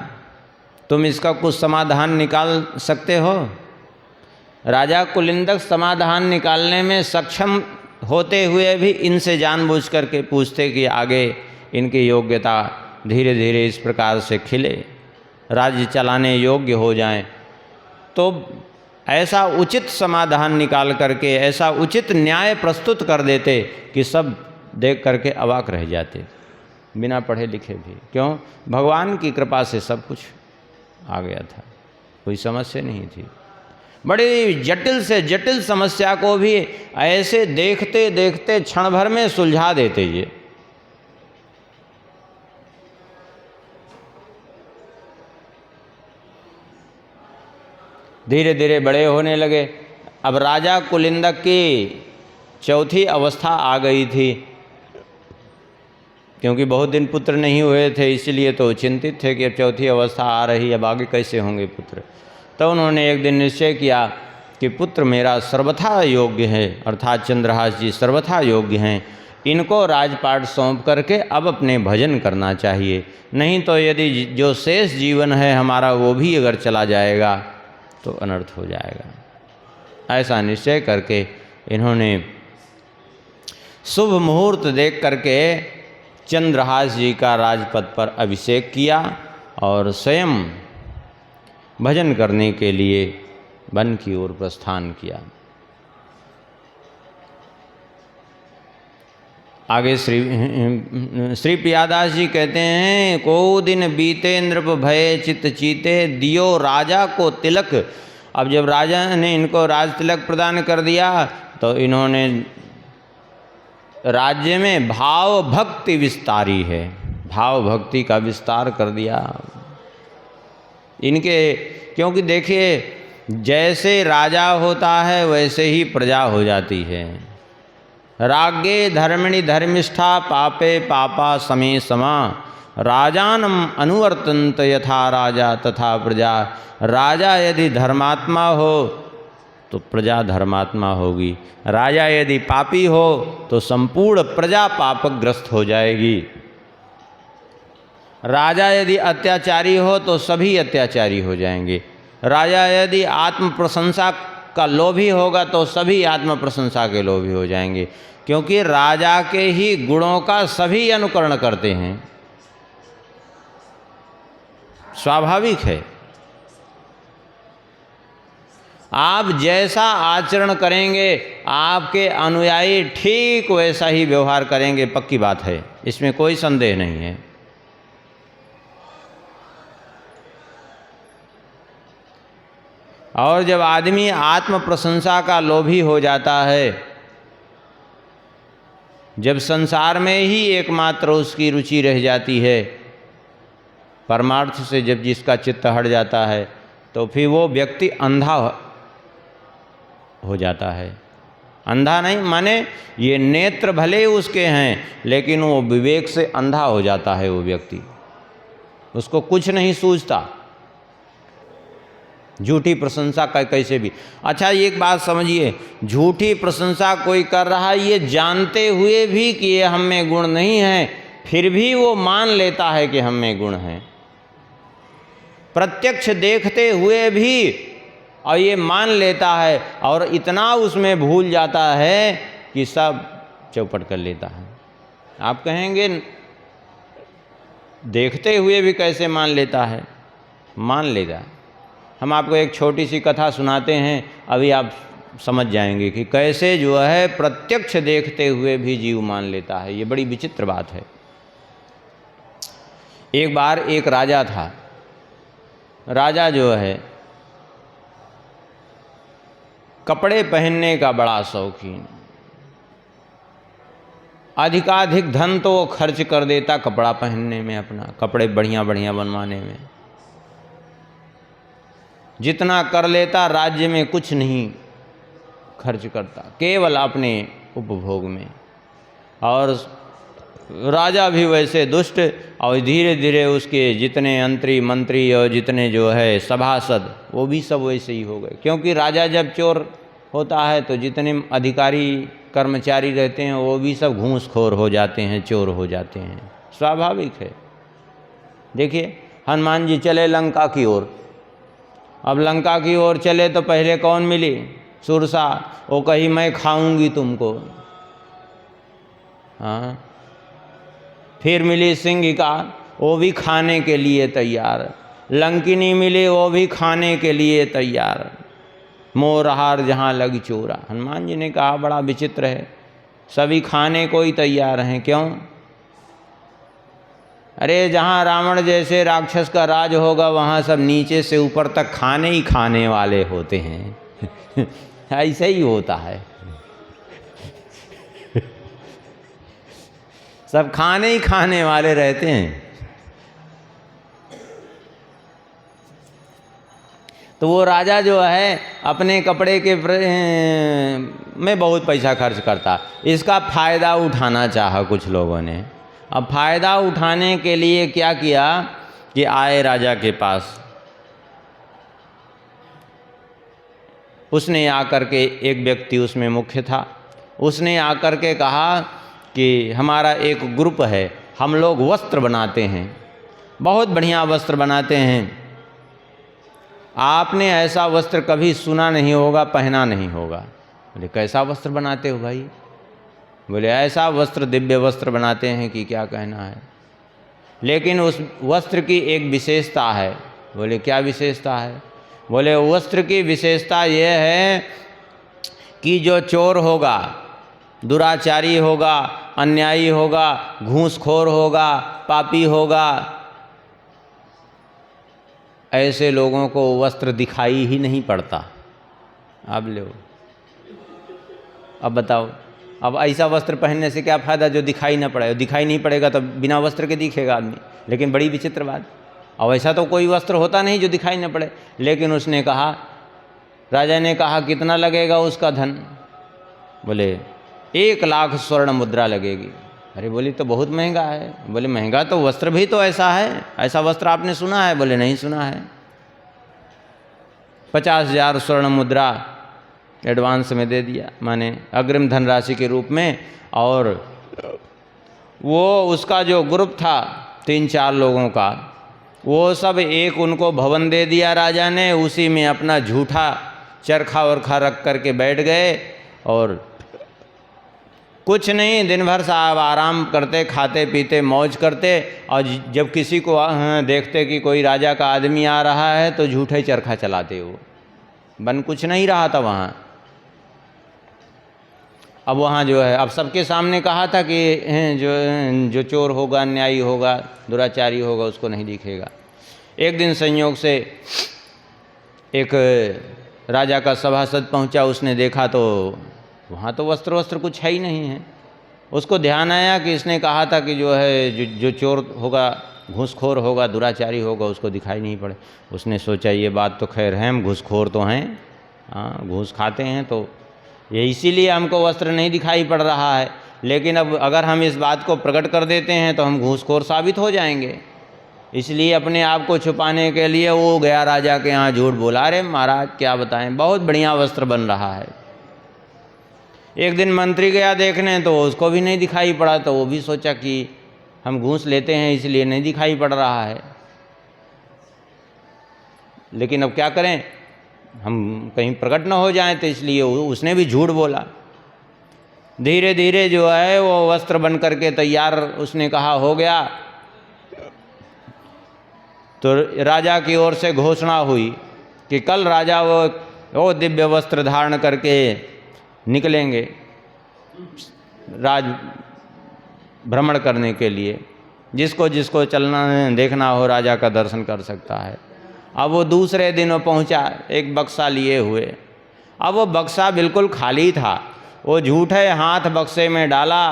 तुम इसका कुछ समाधान निकाल सकते हो। राजा कुलिंदक समाधान निकालने में सक्षम होते हुए भी इनसे जानबूझ करके पूछते कि आगे इनकी योग्यता धीरे धीरे इस प्रकार से खिले, राज्य चलाने योग्य हो जाएं, तो ऐसा उचित समाधान निकाल करके ऐसा उचित न्याय प्रस्तुत कर देते कि सब देख करके अवाक रह जाते, बिना पढ़े लिखे भी। क्यों? भगवान की कृपा से सब कुछ आ गया था, कोई समस्या नहीं थी। बड़ी जटिल से जटिल समस्या को भी ऐसे देखते देखते क्षण भर में सुलझा देते ये। धीरे धीरे बड़े होने लगे। अब राजा कुलिंदक की चौथी अवस्था आ गई थी, क्योंकि बहुत दिन पुत्र नहीं हुए थे, इसलिए तो चिंतित थे कि अब चौथी अवस्था आ रही, अब आगे कैसे होंगे पुत्र। तो उन्होंने एक दिन निश्चय किया कि पुत्र मेरा सर्वथा योग्य है, अर्थात चंद्रहास जी सर्वथा योग्य हैं, इनको राजपाट सौंप करके अब अपने भजन करना चाहिए, नहीं तो यदि जो शेष जीवन है हमारा वो भी अगर चला जाएगा तो अनर्थ हो जाएगा। ऐसा निश्चय करके इन्होंने शुभ मुहूर्त देख करके चंद्रहास जी का राजपद पर अभिषेक किया और स्वयं भजन करने के लिए वन की ओर प्रस्थान किया। आगे श्री प्रियादास जी कहते हैं, को दिन बीते नृप भय चित चीते, दियो राजा को तिलक। अब जब राजा ने इनको राज तिलक प्रदान कर दिया तो इन्होंने राज्य में भाव भक्ति विस्तारी है, भाव भक्ति का विस्तार कर दिया इनके। क्योंकि देखिए जैसे राजा होता है वैसे ही प्रजा हो जाती है। राज्ञे धर्मिणी धर्मिष्ठा, पापे पापा समे समा, राजानम अनुवर्तन्त यथा राजा तथा प्रजा। राजा यदि धर्मात्मा हो तो प्रजा धर्मात्मा होगी, राजा यदि पापी हो तो संपूर्ण प्रजा पापग्रस्त हो जाएगी। राजा यदि अत्याचारी हो तो सभी अत्याचारी हो जाएंगे। राजा यदि आत्म प्रशंसा का लोभी होगा तो सभी आत्म प्रशंसा के लोभी हो जाएंगे, क्योंकि राजा के ही गुणों का सभी अनुकरण करते हैं, स्वाभाविक है। आप जैसा आचरण करेंगे आपके अनुयायी ठीक वैसा ही व्यवहार करेंगे, पक्की बात है, इसमें कोई संदेह नहीं है। और जब आदमी आत्म प्रशंसा का लोभी हो जाता है, जब संसार में ही एकमात्र उसकी रुचि रह जाती है, परमार्थ से जब जिसका चित्त हट जाता है तो फिर वो व्यक्ति अंधा हो जाता है। अंधा नहीं माने ये नेत्र भले उसके हैं लेकिन वो विवेक से अंधा हो जाता है वो व्यक्ति, उसको कुछ नहीं सूझता, झूठी प्रशंसा का कैसे भी। अच्छा एक बात समझिए, झूठी प्रशंसा कोई कर रहा है ये जानते हुए भी कि ये हम में गुण नहीं है, फिर भी वो मान लेता है कि हम में गुण है, प्रत्यक्ष देखते हुए भी और ये मान लेता है और इतना उसमें भूल जाता है कि सब चौपट कर लेता है। आप कहेंगे देखते हुए भी कैसे मान लेता है? मान लेगा। हम आपको एक छोटी सी कथा सुनाते हैं, अभी आप समझ जाएंगे कि कैसे जो है प्रत्यक्ष देखते हुए भी जीव मान लेता है। ये बड़ी विचित्र बात है। एक बार एक राजा था। राजा जो है कपड़े पहनने का बड़ा शौकीन, अधिकाधिक धन तो वो खर्च कर देता कपड़ा पहनने में, अपना कपड़े बढ़िया बढ़िया बनवाने में। जितना कर लेता राज्य में कुछ नहीं खर्च करता, केवल अपने उपभोग में। और राजा भी वैसे दुष्ट, और धीरे धीरे उसके जितने मंत्री मंत्री और जितने जो है सभासद वो भी सब वैसे ही हो गए। क्योंकि राजा जब चोर होता है तो जितने अधिकारी कर्मचारी रहते हैं वो भी सब घूसखोर हो जाते हैं, चोर हो जाते हैं, स्वाभाविक है। देखिए हनुमान जी चले लंका की ओर। अब लंका की ओर चले तो पहले कौन मिली? सुरसा। वो कही मैं खाऊंगी तुमको। हाँ। फिर मिली सिंहिका, वो भी खाने के लिए तैयार। लंकिनी मिली, वो भी खाने के लिए तैयार। मोरहार जहाँ लग चोरा। हनुमान जी ने कहा बड़ा विचित्र है, सभी खाने को ही तैयार हैं, क्यों? अरे जहाँ रावण जैसे राक्षस का राज होगा वहाँ सब नीचे से ऊपर तक खाने ही खाने वाले होते हैं। ऐसे ही होता है, सब खाने ही खाने वाले रहते हैं। तो वो राजा जो है अपने कपड़े के में बहुत पैसा खर्च करता, इसका फ़ायदा उठाना चाहा कुछ लोगों ने। अब फ़ायदा उठाने के लिए क्या किया कि आए राजा के पास उसने आकर के, एक व्यक्ति उसमें मुख्य था, उसने आकर के कहा कि हमारा एक ग्रुप है, हम लोग वस्त्र बनाते हैं, बहुत बढ़िया वस्त्र बनाते हैं, आपने ऐसा वस्त्र कभी सुना नहीं होगा, पहना नहीं होगा। बोले कैसा वस्त्र बनाते हो भाई? बोले ऐसा वस्त्र, दिव्य वस्त्र बनाते हैं कि क्या कहना है, लेकिन उस वस्त्र की एक विशेषता है। बोले क्या विशेषता है? बोले वस्त्र की विशेषता ये है कि जो चोर होगा, दुराचारी होगा, अन्यायी होगा, घूसखोर होगा, पापी होगा, ऐसे लोगों को वस्त्र दिखाई ही नहीं पड़ता। अब लो, अब बताओ, अब ऐसा वस्त्र पहनने से क्या फ़ायदा जो दिखाई ना पड़े? दिखाई नहीं पड़ेगा तो बिना वस्त्र के दिखेगा आदमी। लेकिन बड़ी विचित्र बात, अब ऐसा तो कोई वस्त्र होता नहीं जो दिखाई ना पड़े। लेकिन उसने कहा, राजा ने कहा कितना लगेगा उसका धन? बोले 1,00,000 स्वर्ण मुद्रा लगेगी। अरे बोली तो बहुत महंगा है। बोले महंगा तो वस्त्र भी तो ऐसा है, ऐसा वस्त्र आपने सुना है? बोले नहीं सुना है। 50,000 स्वर्ण मुद्रा एडवांस में दे दिया, माने अग्रिम धनराशि के रूप में। और वो उसका जो ग्रुप था 3-4 लोगों का, वो सब एक उनको भवन दे दिया राजा ने, उसी में अपना झूठा चरखा वरखा रख करके बैठ गए और कुछ नहीं, दिन भर साहब आराम करते, खाते पीते, मौज करते। और जब किसी को देखते कि कोई राजा का आदमी आ रहा है तो झूठे चरखा चलाते। वो बन कुछ नहीं रहा था वहाँ। अब वहाँ जो है, अब सबके सामने कहा था कि जो चोर होगा, अन्यायी होगा, दुराचारी होगा, उसको नहीं दिखेगा। एक दिन संयोग से एक राजा का सभासद पहुँचा, उसने देखा तो वहाँ तो वस्त्र कुछ है ही नहीं है। उसको ध्यान आया कि इसने कहा था कि जो है जो चोर होगा, घूसखोर होगा, दुराचारी होगा, उसको दिखाई नहीं पड़े। उसने सोचा ये बात तो खैर है, हम घूसखोर तो हैं, हाँ घूस खाते हैं, तो ये इसीलिए हमको वस्त्र नहीं दिखाई पड़ रहा है। लेकिन अब अगर हम इस बात को प्रकट कर देते हैं तो हम घूसखोर साबित हो जाएंगे। इसलिए अपने आप को छुपाने के लिए वो गया राजा के यहाँ, झूठ बोला। अरे महाराज क्या बताएं, बहुत बढ़िया वस्त्र बन रहा है। एक दिन मंत्री गया देखने तो उसको भी नहीं दिखाई पड़ा, तो वो भी सोचा कि हम घूस लेते हैं इसलिए नहीं दिखाई पड़ रहा है। लेकिन अब क्या करें, हम कहीं प्रकट न हो जाएं, तो इसलिए उसने भी झूठ बोला। धीरे धीरे जो है वो वस्त्र बन करके तैयार, उसने कहा हो गया। तो राजा की ओर से घोषणा हुई कि कल राजा वो दिव्य वस्त्र धारण करके निकलेंगे राज भ्रमण करने के लिए। जिसको जिसको चलना देखना हो राजा का दर्शन कर सकता है। अब वो दूसरे दिन वो पहुंचा एक बक्सा लिए हुए। अब वो बक्सा बिल्कुल खाली था। वो झूठे हाथ बक्से में डाला,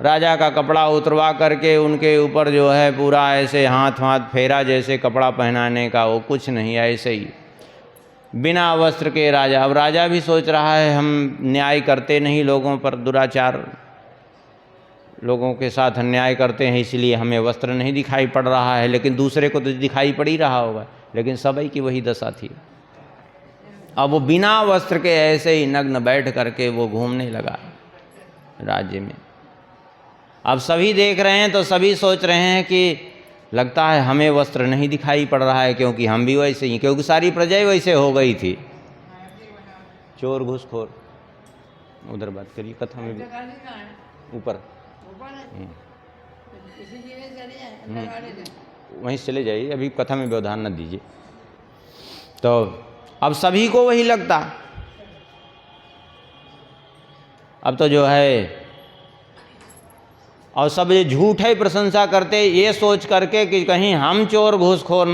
राजा का कपड़ा उतरवा करके उनके ऊपर जो है पूरा ऐसे हाथ फेरा जैसे कपड़ा पहनाने का, वो कुछ नहीं, ऐसे ही बिना वस्त्र के राजा। अब राजा भी सोच रहा है हम न्याय करते नहीं लोगों पर, दुराचार लोगों के साथ अन्याय करते हैं, इसलिए हमें वस्त्र नहीं दिखाई पड़ रहा है। लेकिन दूसरे को तो दिखाई पड़ ही रहा होगा। लेकिन सभी की वही दशा थी। अब वो बिना वस्त्र के ऐसे ही नग्न बैठ करके वो घूमने लगा राज्य में। अब सभी देख रहे हैं तो सभी सोच रहे हैं कि लगता है हमें वस्त्र नहीं दिखाई पड़ रहा है, क्योंकि हम भी वैसे ही, क्योंकि सारी प्रजा वैसे हो गई थी। चोर घूसखोर, उधर बात करिए कथा में भी ऊपर वहीं चले जाइए, अभी कथा में व्यवधान न दीजिए। तो अब सभी को वही लगता। अब तो जो है और सब ये झूठे प्रशंसा करते, ये सोच करके कि कहीं हम चोर घूसखोर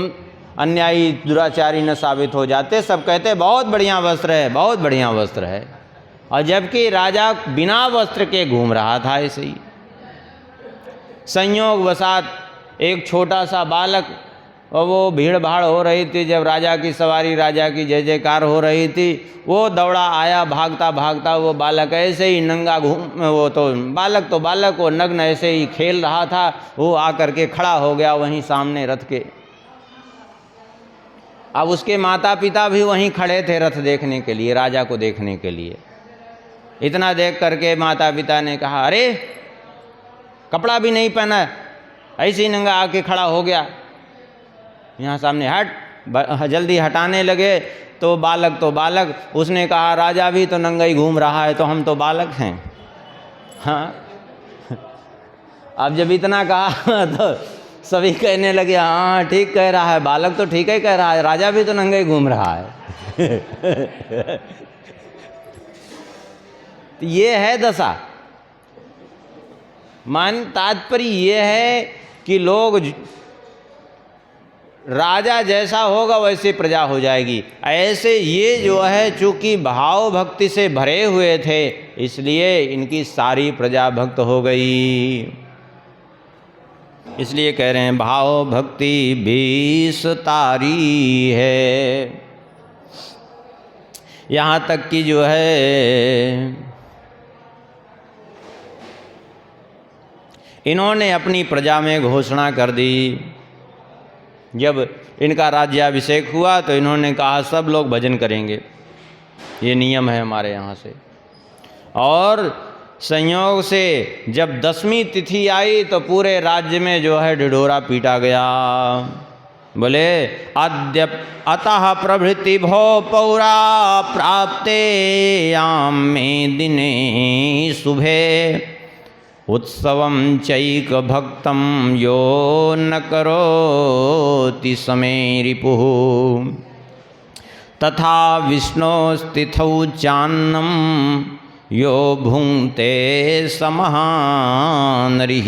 अन्यायी दुराचारी न साबित हो जाते। सब कहते बहुत बढ़िया वस्त्र है, बहुत बढ़िया वस्त्र है। और जबकि राजा बिना वस्त्र के घूम रहा था ऐसे ही। संयोग वसात एक छोटा सा बालक, और वो भीड़ भाड़ हो रही थी जब राजा की सवारी, राजा की जय जयकार हो रही थी, वो दौड़ा आया भागता भागता। वो बालक ऐसे ही नंगा घूम, वो तो बालक वो नग्न ऐसे ही खेल रहा था। वो आकर के खड़ा हो गया वहीं सामने रथ के। अब उसके माता पिता भी वहीं खड़े थे रथ देखने के लिए, राजा को देखने के लिए। इतना देख करके माता पिता ने कहा, अरे कपड़ा भी नहीं पहना, ऐसे ही नंगा आके खड़ा हो गया यहाँ सामने, हट। जल्दी हटाने लगे तो बालक, उसने कहा राजा भी तो नंगा ही घूम रहा है, तो हम तो बालक हैं। हाँ, अब जब इतना कहा तो सभी कहने लगे, हाँ ठीक कह रहा है, बालक तो ठीक ही कह रहा है, राजा भी तो नंगा ही घूम रहा है। तो ये है दशा। मान तात्पर्य ये है कि लोग, राजा जैसा होगा वैसे प्रजा हो जाएगी। ऐसे ये जो है चूंकि भाव भक्ति से भरे हुए थे, इसलिए इनकी सारी प्रजा भक्त हो गई। इसलिए कह रहे हैं भाव भक्ति बीस तारी है। यहाँ तक कि जो है इन्होंने अपनी प्रजा में घोषणा कर दी। जब इनका राज्याभिषेक हुआ तो इन्होंने कहा सब लोग भजन करेंगे, ये नियम है हमारे यहाँ से। और संयोग से जब 10वीं तिथि आई तो पूरे राज्य में जो है ढिढोरा पीटा गया। बोले अद्य अतः प्रभृति भो पौरा प्राप्ते याम में दिने शुभे उत्सवं चैक भक्तं यो न करोति समे रिपुः तथा विष्णोस्तिथौ चान्नं यो भुंक्ते समहानरिः।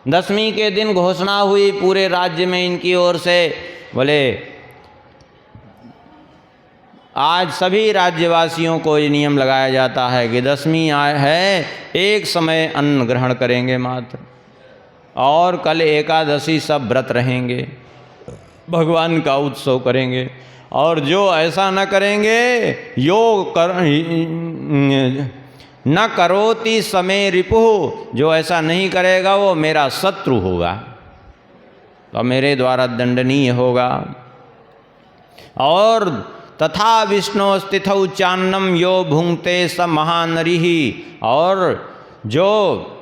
10वीं के दिन घोषणा हुई पूरे राज्य में इनकी ओर से। बोले आज सभी राज्यवासियों को ये नियम लगाया जाता है कि 10वीं है, एक समय अन्न ग्रहण करेंगे मात्र, और कल एकादशी सब व्रत रहेंगे, भगवान का उत्सव करेंगे। और जो ऐसा न करेंगे, न करोति समे रिपुः, जो ऐसा नहीं करेगा वो मेरा शत्रु होगा तो मेरे द्वारा दंडनीय होगा। और तथा विष्णु स्थितौ चान्नम यो भुंक्ते स महानरिः, और जो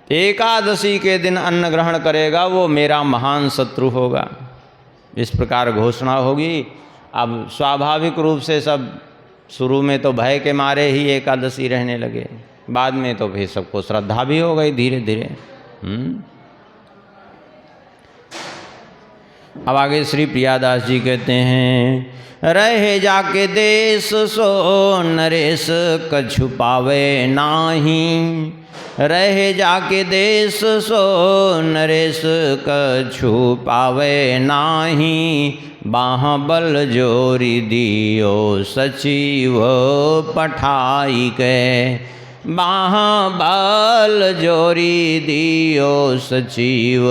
एकादशी के दिन अन्न ग्रहण करेगा वो मेरा महान शत्रु होगा। इस प्रकार घोषणा होगी। अब स्वाभाविक रूप से सब शुरू में तो भय के मारे ही एकादशी रहने लगे, बाद में तो फिर सबको श्रद्धा भी हो गई धीरे धीरे। अब आगे श्री प्रियादास जी कहते हैं, रहे जाके देश सो नरेश कछु पावे नाही, रहे जाके देश सो नरेश कछु पावे नाही, बाह बल जोरी दियो सचिव पठाई के, बाह बल जोरी दियो सचिव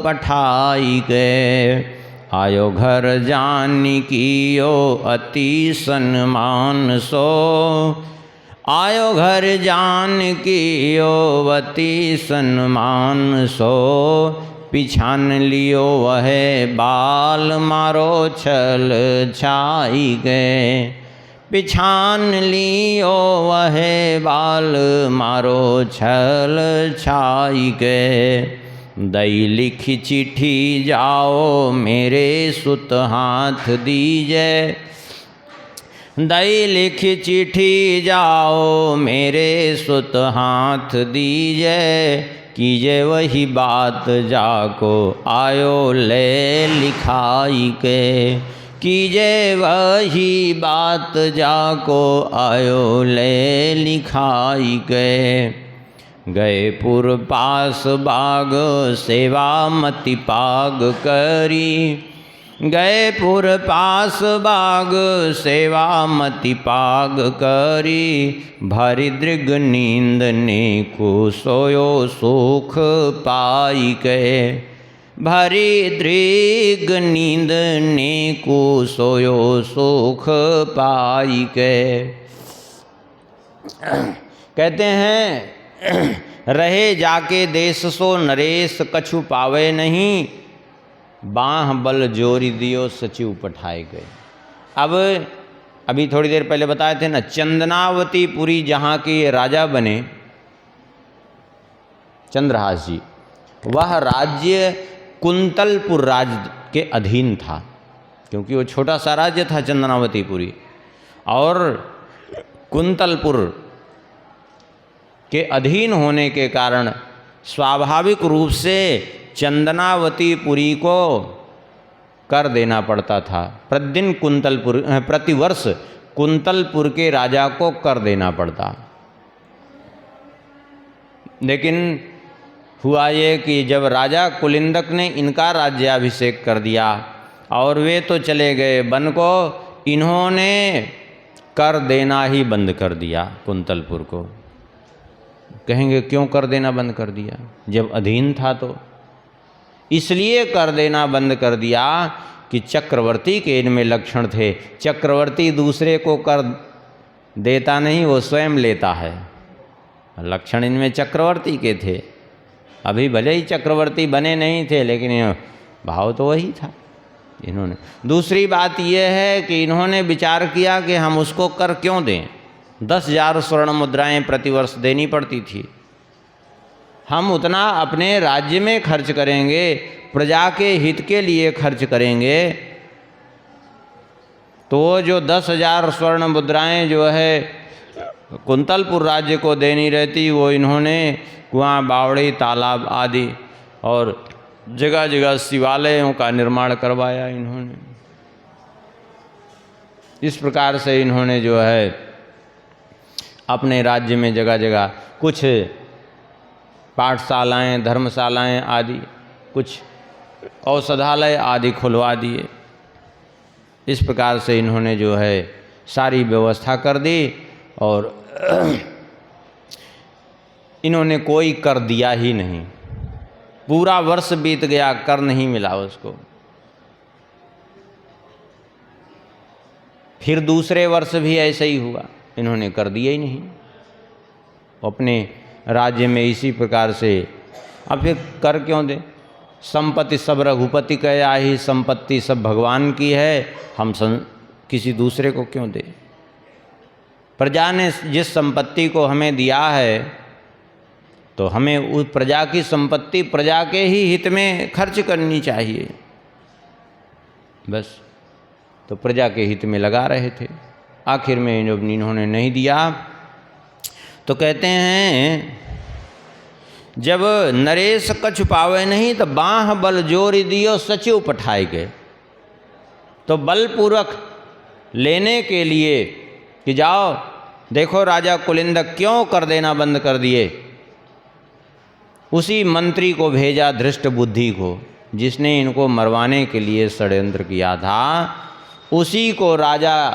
पठाई के, आयो घर जानकियो अति सन्मान सो, आयो घर जानकियो अति सन्मान सो, पिछान लियो वह बाल मारो छल छाई गए, पिछान लियो वह बाल मारो छल छाई गए, दई लिखी चिट्ठी जाओ मेरे सुत हाथ दीजे, दई लिखी चिट्ठी जाओ मेरे सुत हाथ दीजे, कीजे वही बात जाको आयो ले लिखाई के, कीजे वही बात जाको आयो ले लिखाई के, गए पुर पास बाग सेवा मति पाग करी, गए पुर पास बाग सेवा मति पाग करी, भरी दृग नींद ने को सोयो सुख पाई के, भरी दृग नींद ने को सोयो सुख पाई के। कहते हैं रहे जाके देश सो नरेश कछु पावे नहीं, बाह बल जोरी दियो सचिव पठाए गए। अब अभी थोड़ी देर पहले बताए थे ना, चंदनावतीपुरी जहाँ के राजा बने चंद्रहास जी, वह राज्य कुंतलपुर राज्य के अधीन था, क्योंकि वो छोटा सा राज्य था चंदनावतीपुरी, और कुंतलपुर के अधीन होने के कारण स्वाभाविक रूप से चंदनावतीपुरी को कर देना पड़ता था। प्रतिवर्ष कुंतलपुर के राजा को कर देना पड़ता। लेकिन हुआ ये कि जब राजा कुलिंदक ने इनका राज्याभिषेक कर दिया और वे तो चले गए वन को, इन्होंने कर देना ही बंद कर दिया कुंतलपुर को। कहेंगे क्यों कर देना बंद कर दिया, जब अधीन था तो? इसलिए कर देना बंद कर दिया कि चक्रवर्ती के इनमें लक्षण थे। चक्रवर्ती दूसरे को कर देता नहीं, वो स्वयं लेता है। लक्षण इनमें चक्रवर्ती के थे। अभी भले ही चक्रवर्ती बने नहीं थे, लेकिन भाव तो वही था इन्होंने। दूसरी बात यह है कि इन्होंने विचार किया कि हम उसको कर क्यों दें। 10,000 स्वर्ण मुद्राएं प्रतिवर्ष देनी पड़ती थी। हम उतना अपने राज्य में खर्च करेंगे, प्रजा के हित के लिए खर्च करेंगे, तो जो 10,000 स्वर्ण मुद्राएं जो है कुंतलपुर राज्य को देनी रहती, वो इन्होंने कुआं, बावड़ी, तालाब आदि और जगह जगह शिवालयों का निर्माण करवाया इन्होंने। इस प्रकार से इन्होंने जो है अपने राज्य में जगह जगह कुछ पाठशालाएं, धर्मशालाएं आदि, कुछ औषधालय आदि खुलवा दिए। इस प्रकार से इन्होंने जो है सारी व्यवस्था कर दी और इन्होंने कोई कर दिया ही नहीं। पूरा वर्ष बीत गया, कर नहीं मिला उसको। फिर दूसरे वर्ष भी ऐसे ही हुआ, इन्होंने कर दिया ही नहीं अपने राज्य में। इसी प्रकार से अब फिर कर क्यों दे? संपत्ति सब रघुपति कया ही, संपत्ति सब भगवान की है, हम किसी दूसरे को क्यों दे? प्रजा ने जिस संपत्ति को हमें दिया है, तो हमें उस प्रजा की संपत्ति प्रजा के ही हित में खर्च करनी चाहिए बस। तो प्रजा के हित में लगा रहे थे। आखिर में इन्होंने नहीं दिया तो कहते हैं, जब नरेश कछु पावे नहीं तो बाह बल जोरी दियो सचिव पठाए गए। तो बलपूर्वक लेने के लिए कि जाओ देखो राजा कुलिंदक क्यों कर देना बंद कर दिए, उसी मंत्री को भेजा, धृष्ट बुद्धि को, जिसने इनको मरवाने के लिए षड्यंत्र किया था, उसी को राजा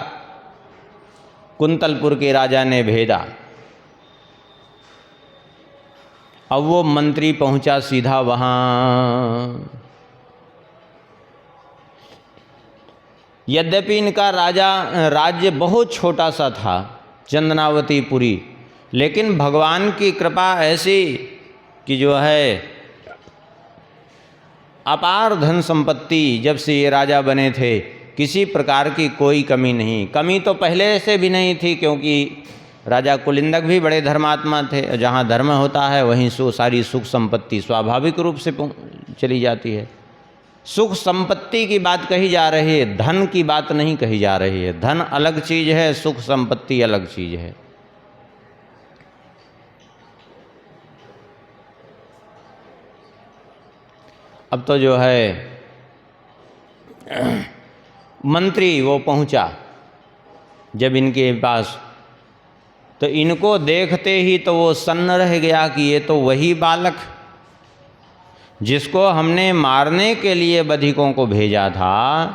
कुंतलपुर के राजा ने भेजा। अब वो मंत्री पहुंचा सीधा वहाँ। यद्यपि इनका राज्य बहुत छोटा सा था, चंदनावतीपुरी, लेकिन भगवान की कृपा ऐसी कि जो है अपार धन संपत्ति, जब से ये राजा बने थे किसी प्रकार की कोई कमी नहीं। कमी तो पहले से भी नहीं थी, क्योंकि राजा कुलिंदक भी बड़े धर्मात्मा थे। जहाँ धर्म होता है वहीं सारी सुख संपत्ति स्वाभाविक रूप से चली जाती है। सुख संपत्ति की बात कही जा रही है, धन की बात नहीं कही जा रही है। धन अलग चीज है, सुख संपत्ति अलग चीज है। अब तो जो है मंत्री वो पहुंचा जब इनके पास, तो इनको देखते ही तो वो सन्न रह गया कि ये तो वही बालक जिसको हमने मारने के लिए बधिकों को भेजा था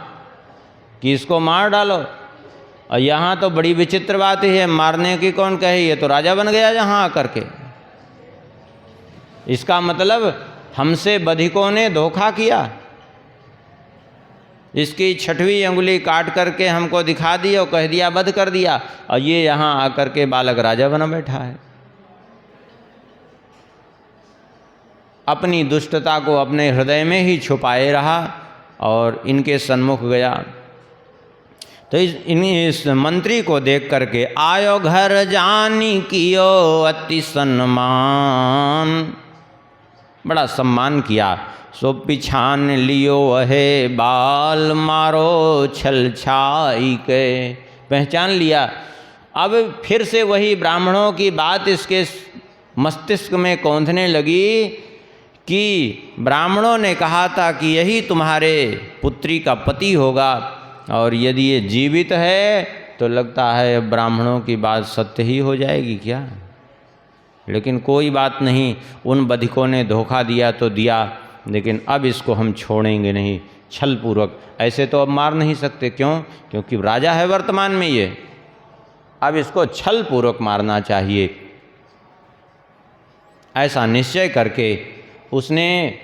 कि इसको मार डालो। और यहाँ तो बड़ी विचित्र बात है, मारने की कौन कहे, ये तो राजा बन गया यहाँ आकर के। इसका मतलब हमसे बधिकों ने धोखा किया, इसकी 6वीं अंगुली काट करके हमको दिखा दी और कह दिया वध कर दिया, और ये यहाँ आकर के बालक राजा बना बैठा है। अपनी दुष्टता को अपने हृदय में ही छुपाए रहा और इनके सन्मुख गया। तो इस मंत्री को देख करके आयो घर जानी कियो अति सम्मान, बड़ा सम्मान किया। सो पिछान लियो है बाल मारो छल छाई के, पहचान लिया। अब फिर से वही ब्राह्मणों की बात इसके मस्तिष्क में कौंधने लगी कि ब्राह्मणों ने कहा था कि यही तुम्हारे पुत्री का पति होगा, और यदि ये जीवित है तो लगता है ब्राह्मणों की बात सत्य ही हो जाएगी क्या। लेकिन कोई बात नहीं, उन बधिकों ने धोखा दिया तो दिया, लेकिन अब इसको हम छोड़ेंगे नहीं। छल पूर्वक, ऐसे तो अब मार नहीं सकते, क्यों? क्योंकि राजा है वर्तमान में ये, अब इसको छल पूर्वक मारना चाहिए। ऐसा निश्चय करके उसने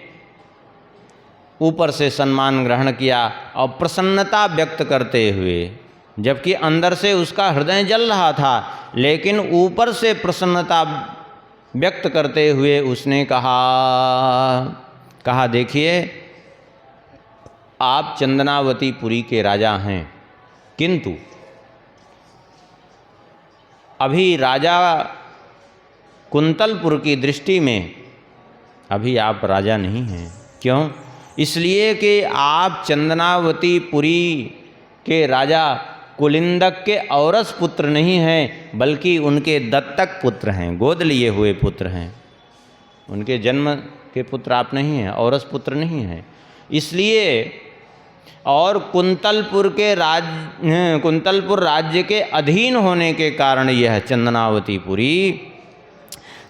ऊपर से सम्मान ग्रहण किया और प्रसन्नता व्यक्त करते हुए, जबकि अंदर से उसका हृदय जल रहा था, लेकिन ऊपर से प्रसन्नता व्यक्त करते हुए उसने कहा देखिए, आप चंदनावतीपुरी के राजा हैं, किंतु अभी राजा कुंतलपुर की दृष्टि में अभी आप राजा नहीं हैं। क्यों? इसलिए कि आप चंदनावतीपुरी के राजा कुलिंदक के औरस पुत्र नहीं हैं, बल्कि उनके दत्तक पुत्र हैं, गोद लिए हुए पुत्र हैं। उनके जन्म के पुत्र आप नहीं हैं, औरस पुत्र नहीं हैं। इसलिए और कुंतलपुर राज्य के अधीन होने के कारण यह चंदनावतीपुरी,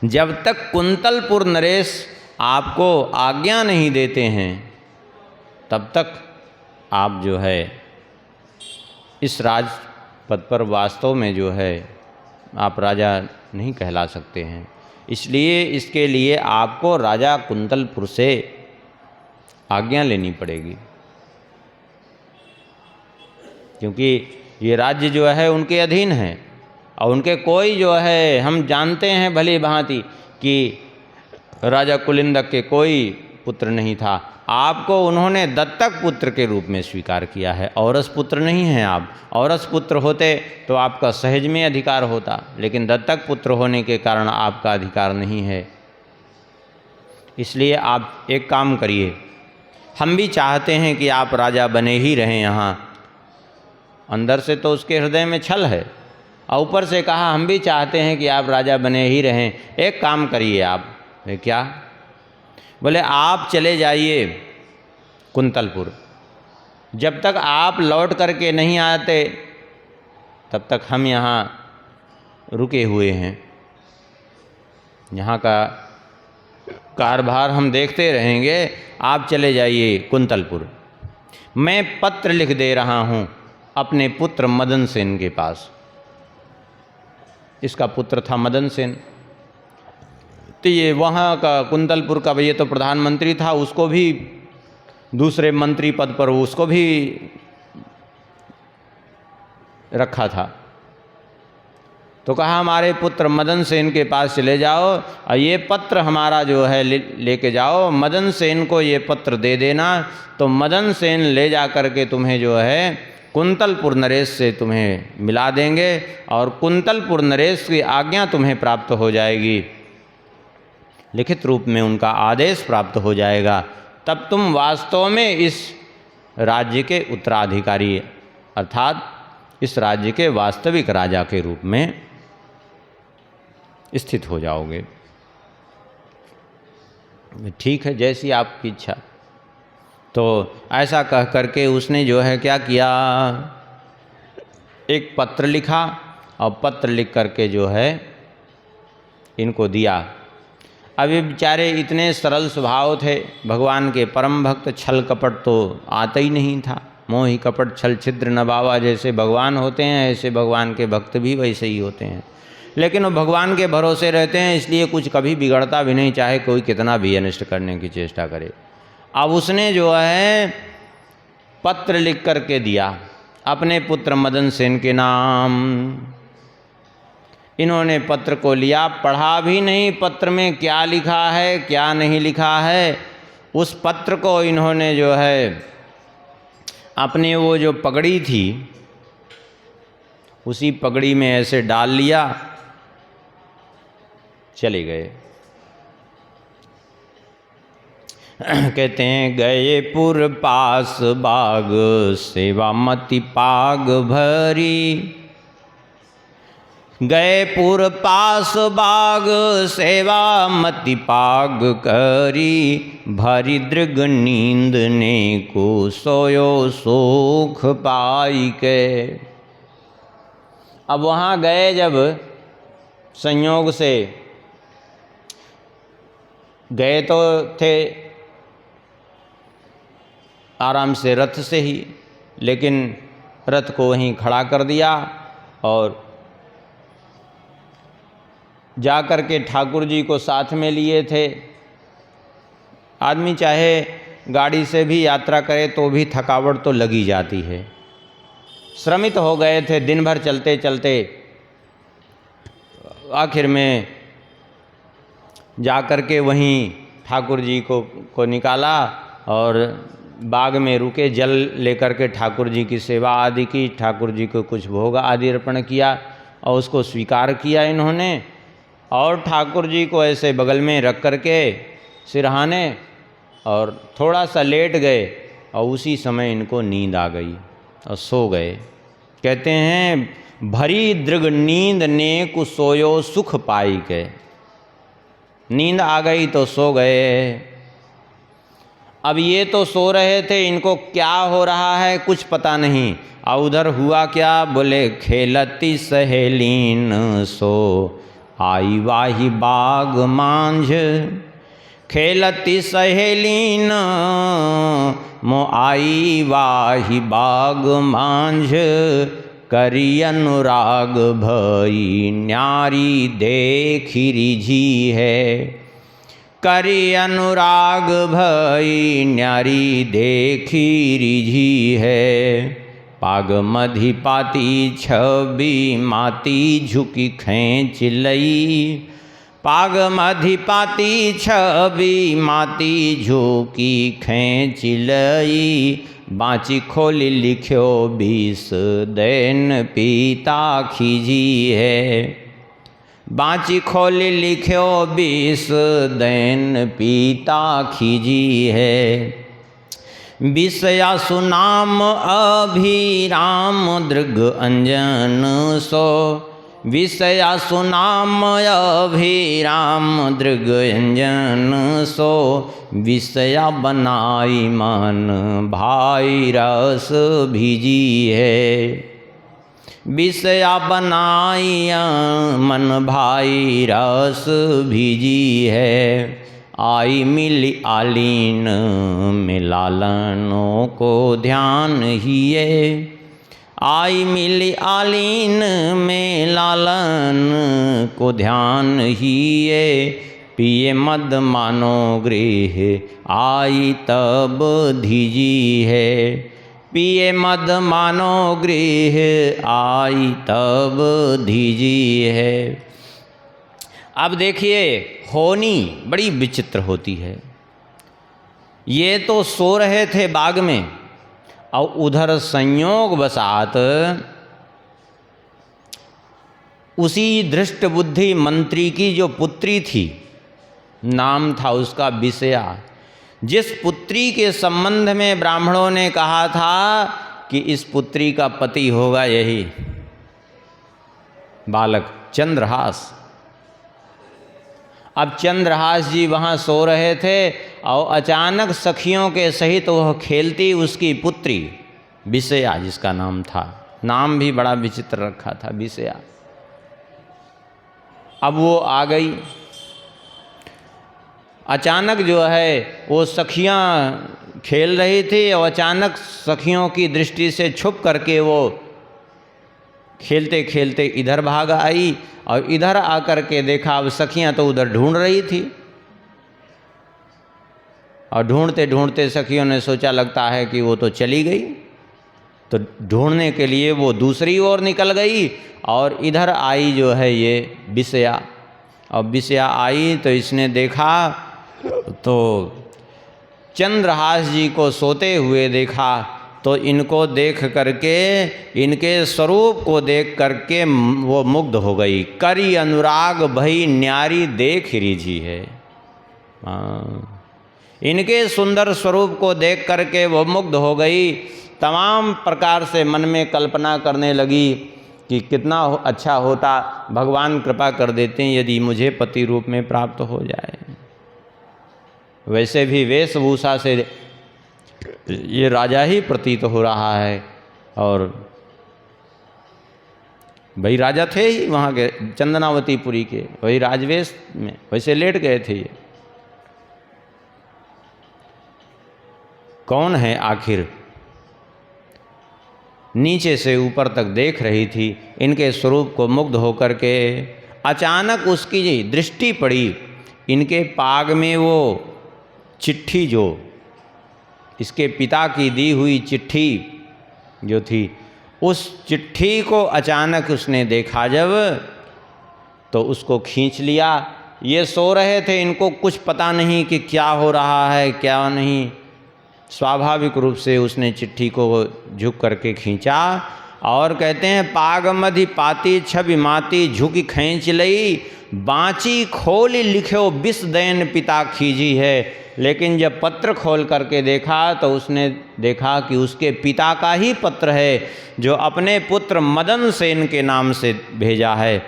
जब तक कुंतलपुर नरेश आपको आज्ञा नहीं देते हैं तब तक आप जो है इस राजपद पर वास्तव में जो है आप राजा नहीं कहला सकते हैं। इसलिए इसके लिए आपको राजा कुंतलपुर से आज्ञा लेनी पड़ेगी, क्योंकि ये राज्य जो है उनके अधीन है और उनके कोई जो है, हम जानते हैं भली भांति कि राजा कुलिंदक के कोई पुत्र नहीं था। आपको उन्होंने दत्तक पुत्र के रूप में स्वीकार किया है, औरस पुत्र नहीं हैं आप। औरस पुत्र होते तो आपका सहज में अधिकार होता, लेकिन दत्तक पुत्र होने के कारण आपका अधिकार नहीं है। इसलिए आप एक काम करिए, हम भी चाहते हैं कि आप राजा बने ही रहें यहाँ। अंदर से तो उसके हृदय में छल है, और ऊपर से कहा हम भी चाहते हैं कि आप राजा बने ही रहें। एक काम करिए आप, क्या? बोले आप चले जाइए कुंतलपुर, जब तक आप लौट करके नहीं आते तब तक हम यहाँ रुके हुए हैं। यहाँ का कारभार हम देखते रहेंगे, आप चले जाइए कुंतलपुर। मैं पत्र लिख दे रहा हूँ अपने पुत्र मदन सेन के पास। इसका पुत्र था मदन सेन, तो ये वहाँ का कुंतलपुर का, ये तो प्रधानमंत्री था, उसको भी दूसरे मंत्री पद पर उसको भी रखा था। तो कहा हमारे पुत्र मदन सेन के पास चले जाओ और ये पत्र हमारा जो है लेके जाओ, मदन सेन को ये पत्र दे देना, तो मदन सेन ले जा कर के तुम्हें जो है कुंतलपुर नरेश से तुम्हें मिला देंगे और कुंतलपुर नरेश की आज्ञा तुम्हें प्राप्त हो जाएगी, लिखित रूप में उनका आदेश प्राप्त हो जाएगा। तब तुम वास्तव में इस राज्य के उत्तराधिकारी, अर्थात इस राज्य के वास्तविक राजा के रूप में स्थित हो जाओगे। ठीक है, जैसी आपकी इच्छा। तो ऐसा कह करके उसने जो है क्या किया, एक पत्र लिखा और पत्र लिख करके जो है इनको दिया। अब ये बेचारे इतने सरल स्वभाव थे, भगवान के परम भक्त, छल कपट तो आता ही नहीं था। मोहि कपट छल छिद्र न बावा, जैसे भगवान होते हैं ऐसे भगवान के भक्त भी वैसे ही होते हैं। लेकिन वो भगवान के भरोसे रहते हैं, इसलिए कुछ कभी बिगड़ता भी नहीं, चाहे कोई कितना भी अनिष्ट करने की चेष्टा करे। अब उसने जो है पत्र लिख करके दिया अपने पुत्र मदन सेन के नाम। इन्होंने पत्र को लिया, पढ़ा भी नहीं पत्र में क्या लिखा है क्या नहीं लिखा है। उस पत्र को इन्होंने जो है अपने वो जो पगड़ी थी उसी पगड़ी में ऐसे डाल लिया, चले गए। कहते हैं गए पुर पास बाग, सेवा मति पाग भरी। गए पुर पास बाग, सेवा मति पाग करी। भरी दृग नींद ने को सोयो सुख पाई के। अब वहाँ गए जब संयोग से गए तो थे आराम से रथ से ही, लेकिन रथ को वहीं खड़ा कर दिया और जा कर के ठाकुर जी को साथ में लिए थे। आदमी चाहे गाड़ी से भी यात्रा करे तो भी थकावट तो लगी जाती है। श्रमित हो गए थे दिन भर चलते चलते। आखिर में जा कर के वहीं ठाकुर जी को निकाला और बाग में रुके, जल लेकर के ठाकुर जी की सेवा आदि की, ठाकुर जी को कुछ भोग आदि अर्पण किया और उसको स्वीकार किया इन्होंने। और ठाकुर जी को ऐसे बगल में रख कर के सिरहाने और थोड़ा सा लेट गए और उसी समय इनको नींद आ गई और सो गए। कहते हैं भरी दृग नींद ने कु सोयो सुख पाई के। नींद आ गई तो सो गए। अब ये तो सो रहे थे, इनको क्या हो रहा है कुछ पता नहीं। और उधर हुआ क्या, बोले खेलती सहेलीन सो आई वाही बाग मांझ। खेलती सहेलीन मो आई वाही बाग मांझ। करी अनुराग भई न्यारी देखी रिझी है। करी अनुराग भई न्यारी देखी रिझी है। पाग मधिपाती छवि माती झुकी खेच लई। पाग मधिपाती छवि माती झुकी खेच लई। बाँची खोली लिख्यो बीस दैन पीता खीजी है। बाँची खोली लिख्यो बीस दैन पीता खीजी है। विषया सुनाम अभिराम दृग अंजन सो। विषया सुनाम अभिराम दृग अंजन सो। विषया बनाई मन भाई रस भीजी है। विषया बनाई मन भाई रस भीजी है। आई मिली आलीन में लालनों को ध्यान हिए। आई मिली आलीन में लालन को ध्यान हिए। पिए मद मानो गृह आई तब धीजी है। पिए मद मानो गृह आई तब धीजी है। अब देखिए होनी बड़ी विचित्र होती है। ये तो सो रहे थे बाग में और उधर संयोग बसात उसी धृष्ट बुद्धि मंत्री की जो पुत्री थी, नाम था उसका विषया, जिस पुत्री के संबंध में ब्राह्मणों ने कहा था कि इस पुत्री का पति होगा यही बालक चंद्रहास। अब चंद्रहास जी वहाँ सो रहे थे और अचानक सखियों के सहित वह खेलती उसकी पुत्री विषया, जिसका नाम था, नाम भी बड़ा विचित्र रखा था विषया। अब वो आ गई। अचानक जो है वो सखियाँ खेल रही थी और अचानक सखियों की दृष्टि से छुप करके वो खेलते खेलते इधर भाग आई और इधर आकर के देखा। अब सखियाँ तो उधर ढूंढ रही थी और ढूंढते ढूंढते सखियों ने सोचा लगता है कि वो तो चली गई, तो ढूंढने के लिए वो दूसरी ओर निकल गई और इधर आई जो है ये विषया। और विषया आई तो इसने देखा तो चंद्रहास जी को सोते हुए देखा तो इनको देख करके, इनके स्वरूप को देख करके वो मुग्ध हो गई। करी अनुराग भई न्यारी देख रीझी है। इनके सुंदर स्वरूप को देख करके वो मुग्ध हो गई। तमाम प्रकार से मन में कल्पना करने लगी कि कितना अच्छा होता, भगवान कृपा कर देते हैं यदि मुझे पति रूप में प्राप्त हो जाए। वैसे भी वेशभूषा से ये राजा ही प्रतीत हो रहा है, और भाई राजा थे ही वहाँ के चंदनावतीपुरी के, वही राजवेश में वैसे लेट गए थे। ये कौन है आखिर? नीचे से ऊपर तक देख रही थी। इनके स्वरूप को मुग्ध होकर के अचानक उसकी दृष्टि पड़ी इनके पाग में। वो चिट्ठी जो इसके पिता की दी हुई चिट्ठी जो थी, उस चिट्ठी को अचानक उसने देखा जब, तो उसको खींच लिया। ये सो रहे थे, इनको कुछ पता नहीं कि क्या हो रहा है क्या नहीं। स्वाभाविक रूप से उसने चिट्ठी को झुक करके खींचा और कहते हैं पाग मधि पाती छवि माती झुकी खींच लई, बाँची खोल लिखो बिस दैन पिता खींची है। लेकिन जब पत्र खोल करके देखा तो उसने देखा कि उसके पिता का ही पत्र है, जो अपने पुत्र मदन सेन के नाम से भेजा है,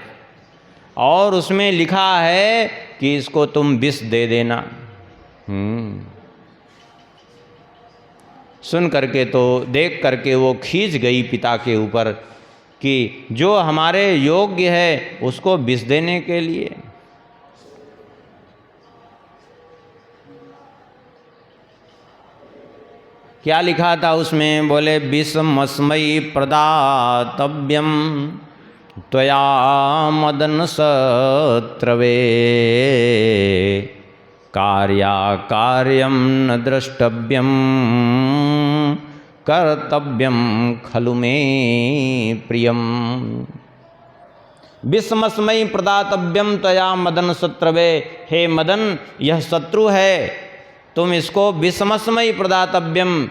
और उसमें लिखा है कि इसको तुम विष दे देना। सुन करके तो देख करके वो खींच गई पिता के ऊपर कि जो हमारे योग्य है उसको विष देने के लिए। क्या लिखा था उसमें? बोले विषमस्मयी प्रदातव्यम त्वया मदन सत्रवे, कार्या कार्यम न द्रष्टव्यम कर्तव्यम खलु मे प्रियम। विषमस्मयी प्रदातव्यम त्वया मदन शत्रवे। हे मदन, यह शत्रु है, तुम इसको विषमस्मयी प्रदातव्यम,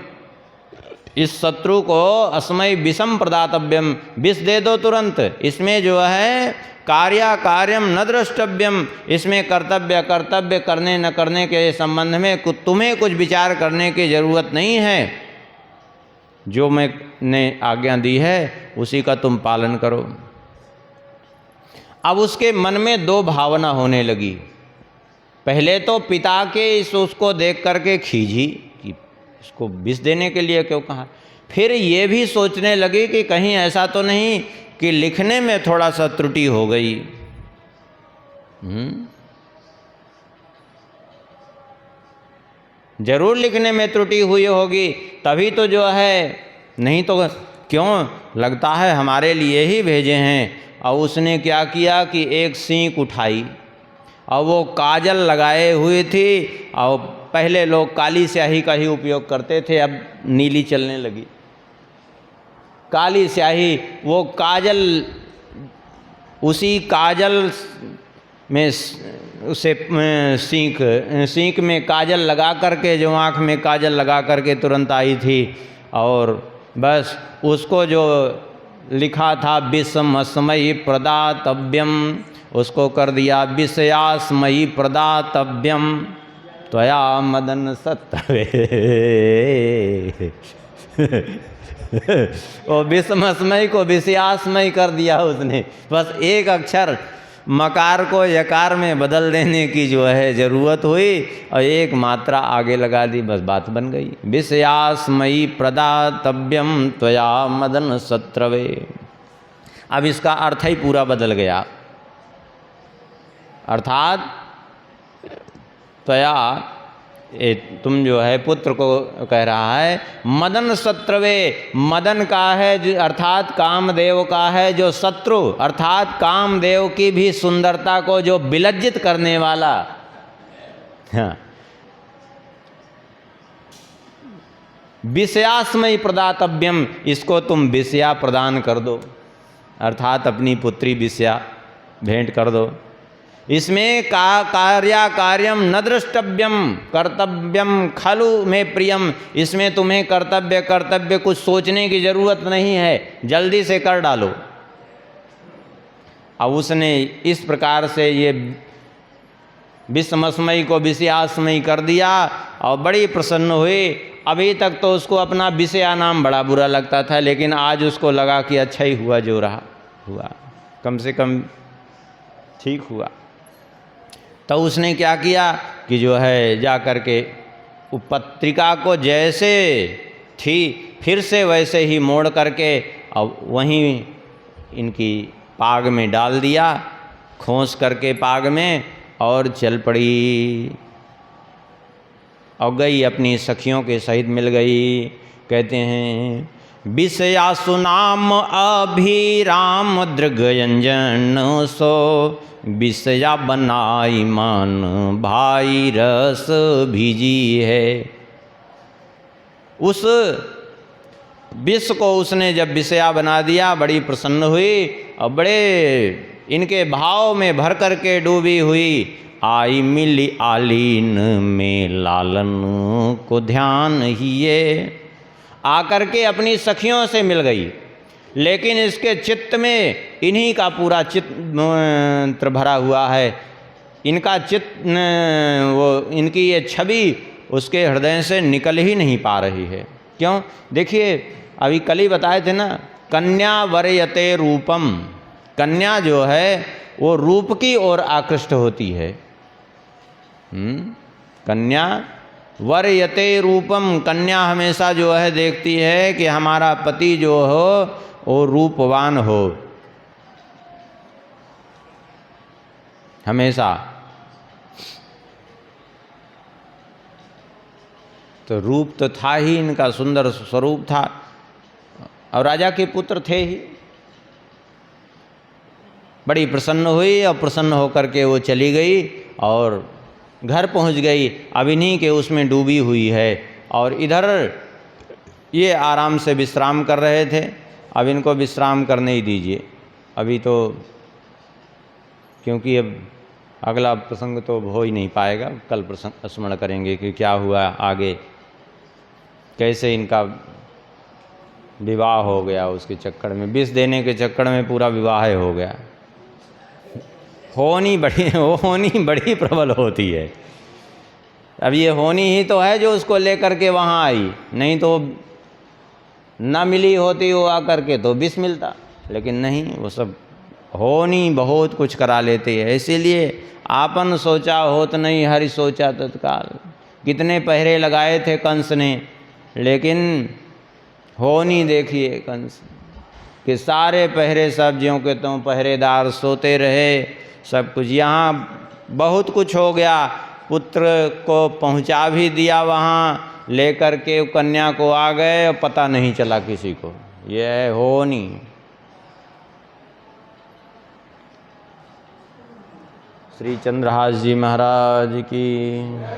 इस शत्रु को अस्मय विषम प्रदातव्यम, विष दे दो तुरंत। इसमें जो है कार्या कार्यम न द्रष्टव्यम, इसमें कर्तव्य करने न करने के संबंध में तुम्हें कुछ विचार करने की जरूरत नहीं है। जो मैंने आज्ञा दी है उसी का तुम पालन करो। अब उसके मन में दो भावना होने लगी। पहले तो पिता के उसको देख करके खींची कि इसको विष देने के लिए क्यों कहा। फिर ये भी सोचने लगी कि कहीं ऐसा तो नहीं कि लिखने में थोड़ा सा त्रुटि हो गई। जरूर लिखने में त्रुटि हुई होगी, तभी तो जो है, नहीं तो क्यों लगता है हमारे लिए ही भेजे हैं। और उसने क्या किया कि एक सींक उठाई और वो काजल लगाए हुए थी, और पहले लोग काली स्याही का ही उपयोग करते थे, अब नीली चलने लगी। काली स्याही, वो काजल, उसी काजल में उसे सींक में काजल लगा करके, जो आँख में काजल लगा करके तुरंत आई थी, और बस उसको जो लिखा था विषमस्मयी प्रदातव्यम, उसको कर दिया विषयास्मयी प्रदातव्यम त्वया मदन सत्रवे। वो विषमस्मयी को विषयास्मयी कर दिया उसने। बस एक अक्षर मकार को यकार में बदल देने की जो है ज़रूरत हुई, और एक मात्रा आगे लगा दी, बस बात बन गई। विषयास्मयी प्रदातव्यम त्वया मदन सत्रवे। अब इसका अर्थ ही पूरा बदल गया। अर्थात त्वया, तुम जो है पुत्र को कह रहा है, मदन शत्रवे, मदन का है अर्थात कामदेव का है जो शत्रु, अर्थात कामदेव की भी सुंदरता को जो विलज्जित करने वाला। हाँ, विषयास्मयी प्रदातव्यम, इसको तुम विषया प्रदान कर दो, अर्थात अपनी पुत्री विषया भेंट कर दो। इसमें का कार्यम न द्रष्टव्यम कर्तव्यम खलु में प्रियम, इसमें तुम्हें कर्तव्य कुछ सोचने की जरूरत नहीं है, जल्दी से कर डालो। अब उसने इस प्रकार से ये विषमस्मयी को विषयास्मयी कर दिया और बड़ी प्रसन्न हुई। अभी तक तो उसको अपना विषया नाम बड़ा बुरा लगता था, लेकिन आज उसको लगा कि अच्छा ही हुआ जो रहा हुआ, कम से कम ठीक हुआ। तो उसने क्या किया कि जो है जा कर के पत्रिका को जैसे थी फिर से वैसे ही मोड़ करके अब वहीं इनकी पाग में डाल दिया, खोस करके पाग में, और चल पड़ी और गई अपनी सखियों के सहित मिल गई। कहते हैं विषयासु नाम अभिराम दृगयंजन सो, विषया बनाई मान भाई रस भीजी है। उस विष को उसने जब विषया बना दिया, बड़ी प्रसन्न हुई और बड़े इनके भाव में भर करके डूबी हुई। आई मिली आलीन में लालन को ध्यान ही ये, आकर के अपनी सखियों से मिल गई, लेकिन इसके चित्त में इन्हीं का पूरा चित्र भरा हुआ है। इनका वो इनकी ये छवि उसके हृदय से निकल ही नहीं पा रही है। क्यों? देखिए अभी कल ही बताए थे ना, कन्या वरयते रूपम, कन्या जो है वो रूप की ओर आकृष्ट होती है। कन्या वरयते रूपम, कन्या हमेशा जो है देखती है कि हमारा पति जो हो वो रूपवान हो, हमेशा। तो रूप तो था ही, इनका सुंदर स्वरूप था और राजा के पुत्र थे ही। बड़ी प्रसन्न हुई और प्रसन्न होकर के वो चली गई और घर पहुंच गई। अब इन्हीं के उसमें डूबी हुई है और इधर ये आराम से विश्राम कर रहे थे। अब इनको विश्राम करने ही दीजिए अभी तो, क्योंकि अब अगला प्रसंग तो हो ही नहीं पाएगा। कल प्रसंग स्मरण करेंगे कि क्या हुआ आगे, कैसे इनका विवाह हो गया। उसके चक्कर में, विष देने के चक्कर में पूरा विवाह हो गया। होनी बड़ी प्रबल होती है। अब ये होनी ही तो है जो उसको लेकर के वहाँ आई, नहीं तो न मिली होती वो आकर के तो विष मिलता, लेकिन नहीं, वो सब होनी बहुत कुछ करा लेते हैं। इसीलिए आपन सोचा होत नहीं, हरि सोचा तत्काल। कितने पहरे लगाए थे कंस ने, लेकिन होनी देखिए कंस कि सारे पहरे सब्जियों के तो पहरेदार सोते रहे। सब कुछ यहाँ बहुत कुछ हो गया। पुत्र को पहुँचा भी दिया, वहाँ लेकर के कन्या को आ गए और पता नहीं चला किसी को। ये होनी। श्री चंद्रहास जी महाराज की।